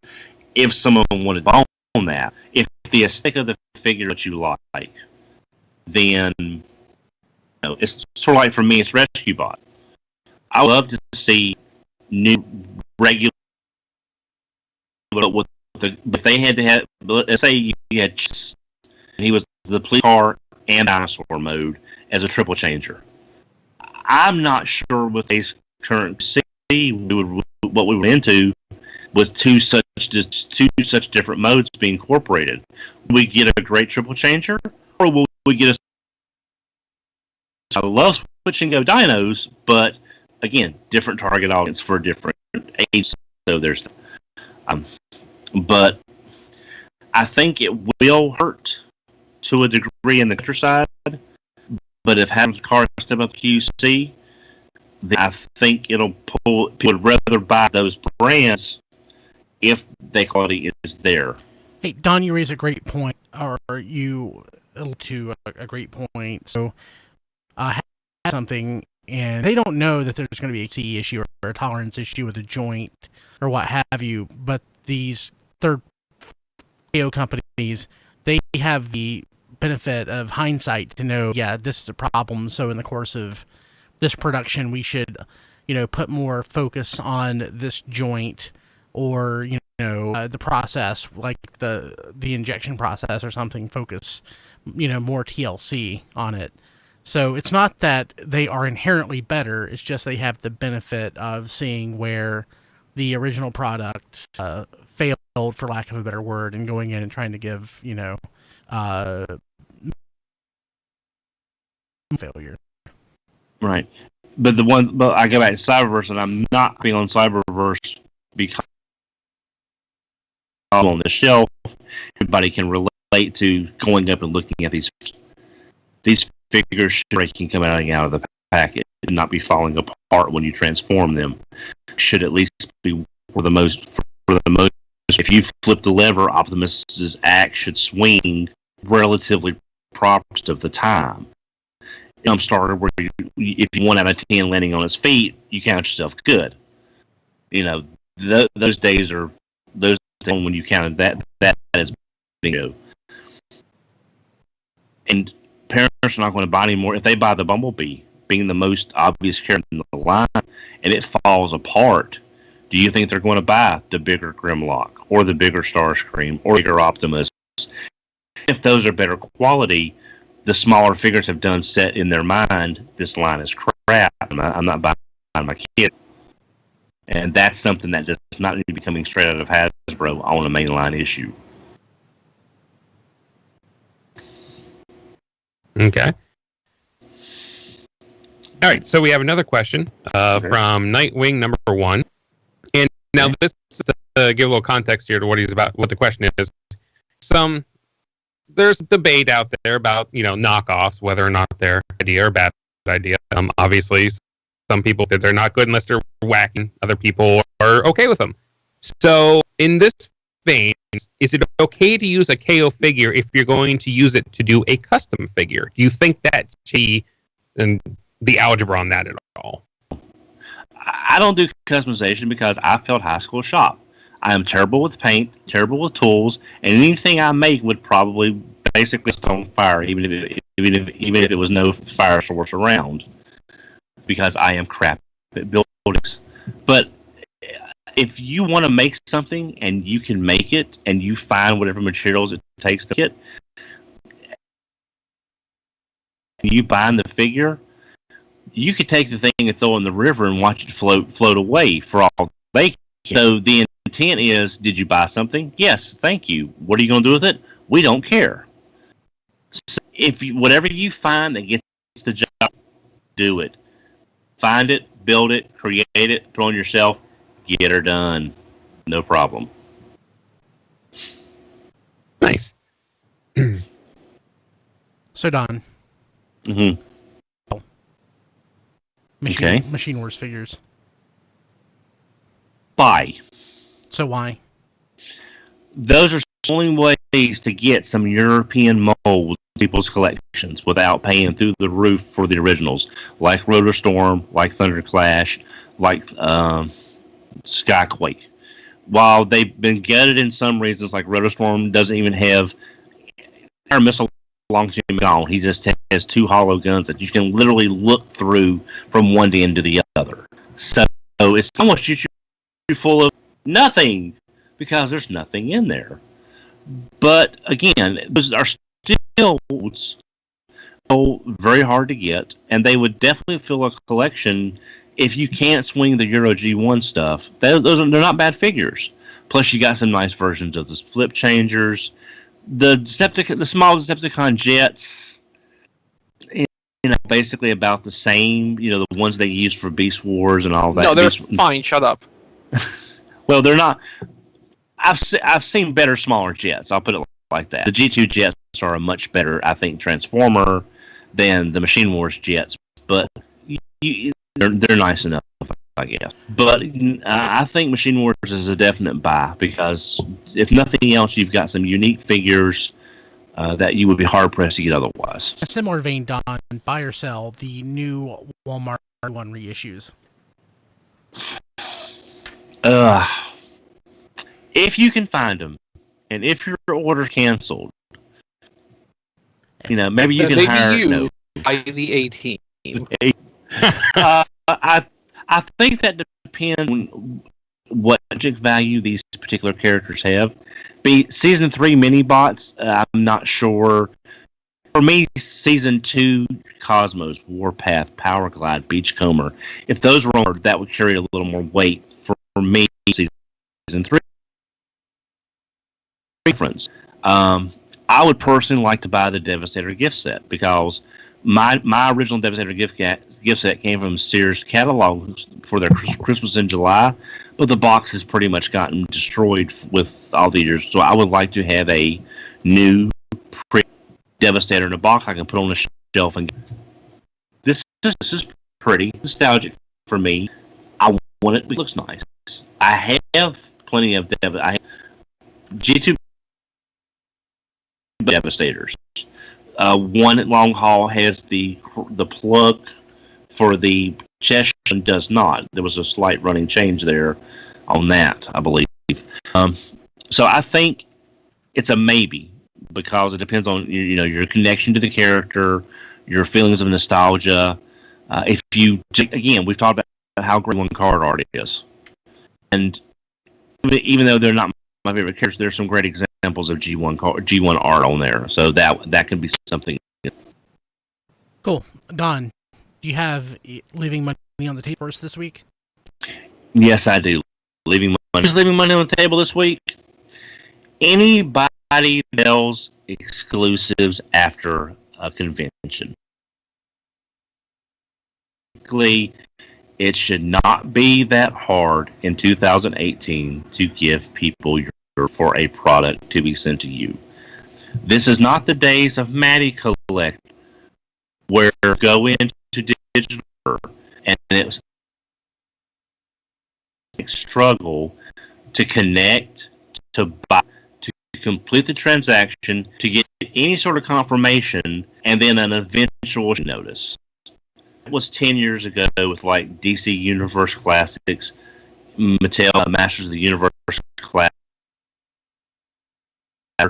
if someone wanted to own that. If the aesthetic of the figure that you like, then it's sort of like, for me, it's Rescue Bot. I love to see new regular, but if they had to have, let's say you had, and he was the police car and dinosaur mode as a triple changer. I'm not sure with these current what we were into was two such different modes being incorporated. Will we get a great triple changer, or will we get a? I love switch and go dinos, but again, different target audience for different ages. So there's, but I think it will hurt to a degree in the countryside. But if having cars step up QC, then I think it'll pull. People would rather buy those brands if the quality is there. Hey, Don, you raise a great point, or you allude to a great point. So, have something, and they don't know that there's going to be a CE issue or a tolerance issue with a joint or what have you. But these third KO companies, they have the benefit of hindsight to know, yeah, this is a problem. So in the course of this production, we should, put more focus on this joint, or the process, like the injection process or something. Focus, more TLC on it. So it's not that they are inherently better. It's just they have the benefit of seeing where the original product failed, for lack of a better word, and going in and trying to give failure. Right. but I go back to Cyberverse, and I'm not being on Cyberverse because on the shelf, everybody can relate to going up and looking at these figures breaking coming out of the packet and not be falling apart when you transform them. Should at least be for the most. If you flip the lever, Optimus's axe should swing relatively proper of the time. Jump starter where if you 1 out of 10 landing on its feet, you count yourself good. You know, those days are those days when you counted that is bingo. And parents are not going to buy anymore. If they buy the Bumblebee, being the most obvious character in the line, and it falls apart, do you think they're going to buy the bigger Grimlock or the bigger Starscream or bigger Optimus? If those are better quality, the smaller figures have done set in their mind, this line is crap. I'm not buying my kid. And that's something that does not need to be coming straight out of Hasbro on a mainline issue. Okay. All right, so we have another question from Nightwing number 1. And now this is to give a little context here to what the question is. There's debate out there about, knockoffs, whether or not they're idea or bad idea. Obviously, some people think they're not good unless they're whacking. Other people are okay with them. So, in this vein, is it okay to use a KO figure if you're going to use it to do a custom figure? Do you think that and the algebra on that at all? I don't do customization because I failed high school shop. I am terrible with paint, terrible with tools, and anything I make would probably basically start on fire, even if it was no fire source around, because I am crap at buildings. But if you want to make something and you can make it, and you find whatever materials it takes to make it, and you bind the figure, you could take the thing and throw it in the river and watch it float away for all they can. So the intent is, did you buy something? Yes, thank you. What are you going to do with it? We don't care. So whatever you find that gets the job, do it. Find it, build it, create it, throw it yourself, get her done. No problem. Nice. So Don. Mm-hmm. Machine Wars figures. Buy. So why? Those are the only ways to get some European molds in people's collections without paying through the roof for the originals, like Rotorstorm, like Thunderclash, like Skyquake. While they've been gutted in some reasons, like Rotorstorm doesn't even have air missile belongs to him at all. He just has 2 hollow guns that you can literally look through from one end to the other. So it's almost full of nothing because there's nothing in there. But again, those are still very hard to get, and they would definitely fill a collection if you can't swing the Euro G1 stuff. They're not bad figures. Plus, you got some nice versions of the flip changers, the small Decepticon jets. Basically about the same. The ones they use for Beast Wars and all that. No, they're fine. Shut up. Well, they're not. I've seen better, smaller jets. I'll put it like that. The G2 jets are a much better, I think, transformer than the Machine Wars jets, but they're nice enough, I guess. But I think Machine Wars is a definite buy because if nothing else, you've got some unique figures that you would be hard pressed to get otherwise. A similar vein, Don, buy or sell the new Walmart G1 reissues. If you can find them, and if your order's canceled, maybe you can hire. You by the A team. I think that depends on what object value these particular characters have. Season 3 mini bots, I'm not sure. For me, Season 2 Cosmos, Warpath, Powerglide, Beachcomber, if those were on, that would carry a little more weight for me. Season 3. Reference. I would personally like to buy the Devastator gift set because My original Devastator gift set came from Sears catalog for their Christmas in July, but the box has pretty much gotten destroyed with all the years. So I would like to have a new Devastator in a box I can put on the shelf. And this is pretty nostalgic for me. I want it. It looks nice. I have plenty of I have G2 Devastators. One at Long Haul has the plug for the chest and does not. There was a slight running change there on that, I believe. So I think it's a maybe because it depends on your connection to the character, your feelings of nostalgia. If you again, we've talked about how great one card art is, and even though they're not my favorite characters, there's some great examples of G1 art on there. So that can be something. Cool. Don, do you have leaving money on the table for us this week? Yes, I do. Leaving money on the table this week. Anybody that sells exclusives after a convention. It should not be that hard in 2018 to give people for a product to be sent to you. This is not the days of Matty Collect, where go into digital and it's a struggle to connect, to buy, to complete the transaction, to get any sort of confirmation, and then an eventual notice. It was 10 years ago with like DC Universe Classics, Mattel Masters of the Universe Classics,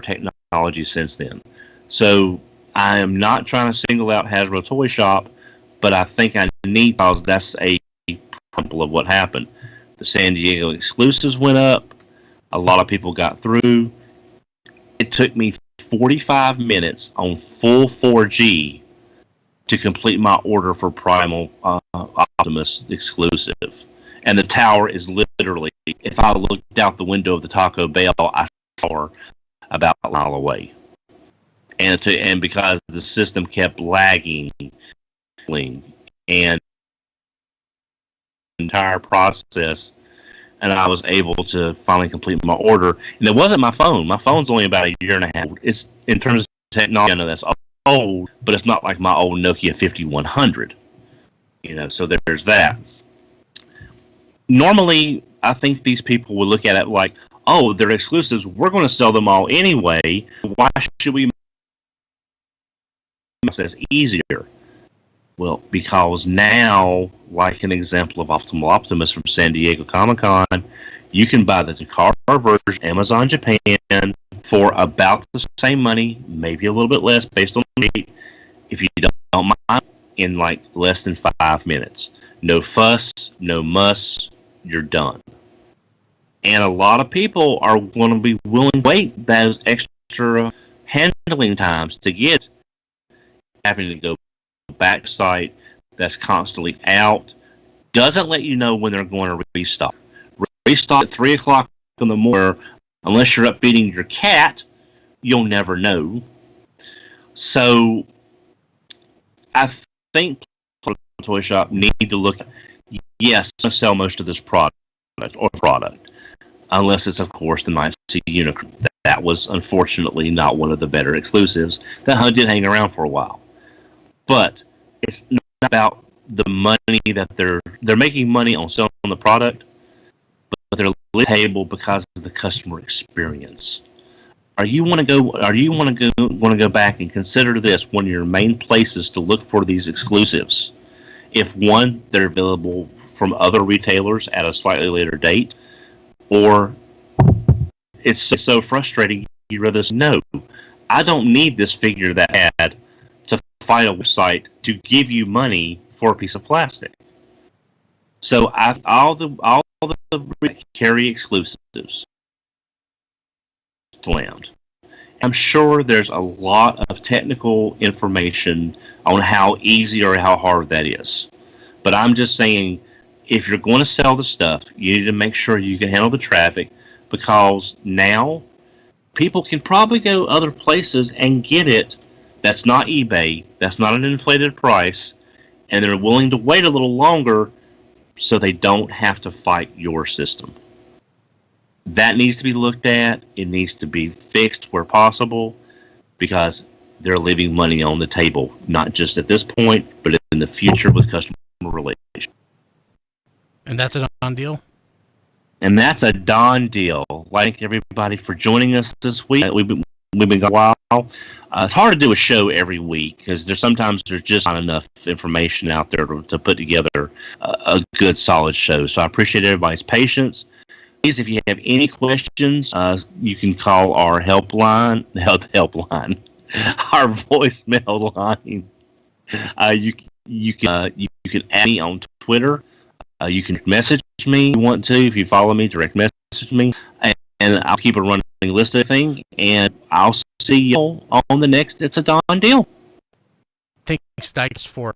technology since then. So I am not trying to single out Hasbro Toy Shop, but I think I need, because that's a example of what happened. The San Diego exclusives went up. A lot of people got through. It took me 45 minutes on full 4G to complete my order for Primal Optimus exclusive. And the tower is literally, if I looked out the window of the Taco Bell, I saw her about a mile away. And because the system kept lagging, and the entire process, and I was able to finally complete my order. And it wasn't my phone. My phone's only about a year and a half. It's, in terms of technology, I know that's old, but it's not like my old Nokia 5100. So there's that. Normally, I think these people will look at it like, oh, they're exclusives. We're going to sell them all anyway. Why should we make this easier? Well, because now, like an example of Optimal Optimus from San Diego Comic-Con, you can buy the Takara version, Amazon Japan, for about the same money, maybe a little bit less based on the rate, if you don't mind, in like less than 5 minutes. No fuss, no muss, you're done. And a lot of people are going to be willing to wait those extra handling times to get, having to go back to site that's constantly out, doesn't let you know when they're going to restock. Restock at 3 o'clock in the morning, unless you're up feeding your cat, you'll never know. So I think Toy Shop need to look at, yes, sell most of this product, unless it's, of course, the Night Sea Unicorn. That was, unfortunately, not one of the better exclusives. That did hang around for a while. But it's not about the money that they're making money on selling the product, but they're table because of the customer experience. Are you want to go back and consider this one of your main places to look for these exclusives? If one, they're available from other retailers at a slightly later date, or it's so frustrating you rather say, no, I don't need this figure that had to find a website to give you money for a piece of plastic. So all the carry exclusives slammed. I'm sure there's a lot of technical information on how easy or how hard that is. But I'm just saying, if you're going to sell the stuff, you need to make sure you can handle the traffic, because now people can probably go other places and get it That's not eBay. That's not an inflated price. And they're willing to wait a little longer so they don't have to fight your system. That needs to be looked at. It needs to be fixed where possible because they're leaving money on the table, not just at this point, but in the future with customer relations. And that's a done deal? And that's a done deal. Thank everybody for joining us this week. We've been gone a while. It's hard to do a show every week because there's just not enough information out there to put together a good, solid show. So I appreciate everybody's patience. Please, if you have any questions, you can call our helpline, our voicemail line. You can add me on Twitter. You can message me if you want to. If you follow me, direct message me, and I'll keep a running list of things. And I'll see you on the next It's a Done Deal. Thanks, Dykes, for